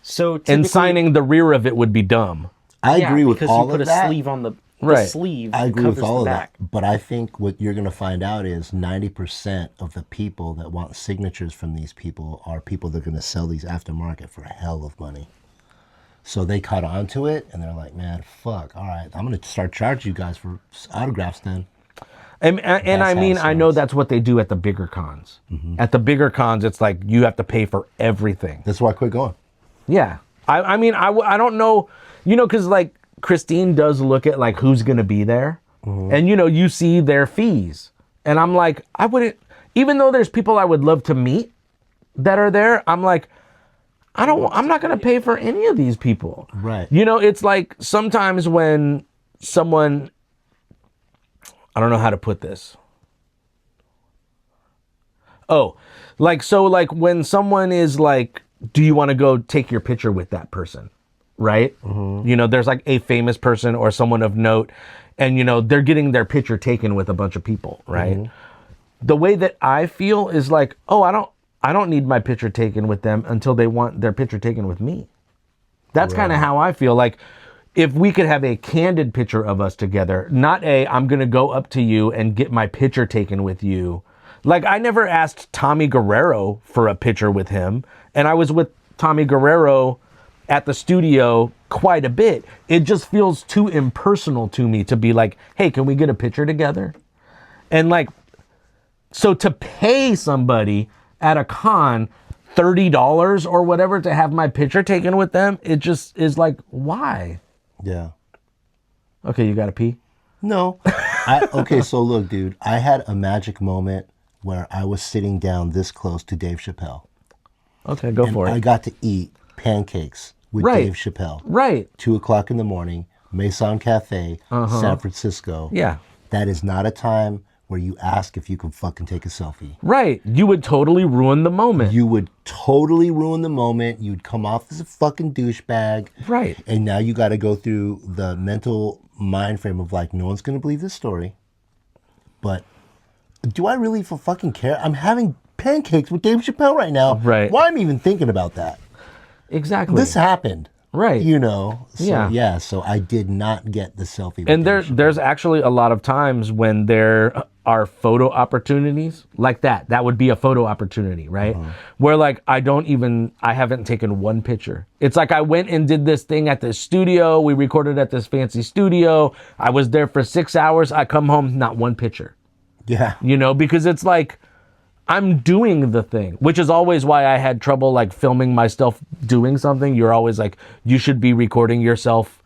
[SPEAKER 2] So
[SPEAKER 3] and signing the rear of it would be dumb.
[SPEAKER 1] I agree with all of that.
[SPEAKER 2] Because you put a sleeve on the sleeve.
[SPEAKER 1] I agree with all of
[SPEAKER 2] that.
[SPEAKER 1] But I think what you're going to find out is 90% of the people that want signatures from these people are people that are going to sell these aftermarket for a hell of money. So they caught on to it, and they're like, man, fuck, all right, I'm going to start charging you guys for autographs then.
[SPEAKER 3] And I mean, I know that's what they do at the bigger cons. Mm-hmm. At the bigger cons, it's like you have to pay for everything.
[SPEAKER 1] That's why I quit going.
[SPEAKER 3] Yeah. I mean, I don't know, because like Christine does look at like who's going to be there. Mm-hmm. And, you see their fees. And I'm like, I wouldn't, even though there's people I would love to meet that are there, I'm like, I'm not going to pay for any of these people.
[SPEAKER 1] Right.
[SPEAKER 3] It's like sometimes when someone, I don't know how to put this. Oh, so when someone is like, do you want to go take your picture with that person? Right? Mm-hmm. There's like a famous person or someone of note and, they're getting their picture taken with a bunch of people. Right? Mm-hmm. The way that I feel is like, oh, I don't need my picture taken with them until they want their picture taken with me. That's kind of how I feel. Like if we could have a candid picture of us together, not I'm going to go up to you and get my picture taken with you. Like I never asked Tommy Guerrero for a picture with him. And I was with Tommy Guerrero at the studio quite a bit. It just feels too impersonal to me to be like, hey, can we get a picture together? And like, so to pay somebody at a con $30 or whatever to have my picture taken with them, it just is like, why?
[SPEAKER 1] Yeah.
[SPEAKER 3] Okay, you got to pee?
[SPEAKER 1] No. Okay, so look, dude, I had a magic moment where I was sitting down this close to Dave Chappelle.
[SPEAKER 3] Okay, go for it.
[SPEAKER 1] I got to eat pancakes with Dave Chappelle.
[SPEAKER 3] Right.
[SPEAKER 1] 2:00 in the morning, Maison Cafe, San Francisco.
[SPEAKER 3] Yeah.
[SPEAKER 1] That is not a time where you ask if you can fucking take a selfie.
[SPEAKER 3] Right. You would totally ruin the moment.
[SPEAKER 1] You would totally ruin the moment. You'd come off as a fucking douchebag.
[SPEAKER 3] Right.
[SPEAKER 1] And now you got to go through the mental mind frame of like, no one's going to believe this story. But do I really fucking care? I'm having pancakes with Dave Chappelle right now.
[SPEAKER 3] Right.
[SPEAKER 1] Why am I even thinking about that?
[SPEAKER 3] Exactly.
[SPEAKER 1] This happened.
[SPEAKER 3] Right.
[SPEAKER 1] So, yeah, so I did not get the selfie with
[SPEAKER 3] and
[SPEAKER 1] Dave Chappelle.
[SPEAKER 3] there's actually a lot of times when are photo opportunities like that. That would be a photo opportunity, right? Where like I haven't taken one picture. It's like I went and did this thing at this studio. We recorded at this fancy studio. I was there for 6 hours. I come home, not one picture.
[SPEAKER 1] Yeah.
[SPEAKER 3] You know, because it's like I'm doing the thing, which is always why I had trouble like filming myself doing something. You're always like, you should be recording yourself,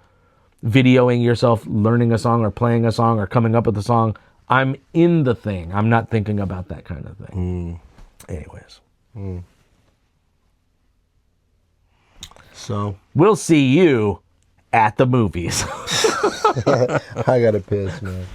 [SPEAKER 3] videoing yourself, learning a song or playing a song or coming up with a song. I'm in the thing. I'm not thinking about that kind of thing. Anyways.
[SPEAKER 1] So
[SPEAKER 3] We'll see you at the movies.
[SPEAKER 1] I gotta piss, man.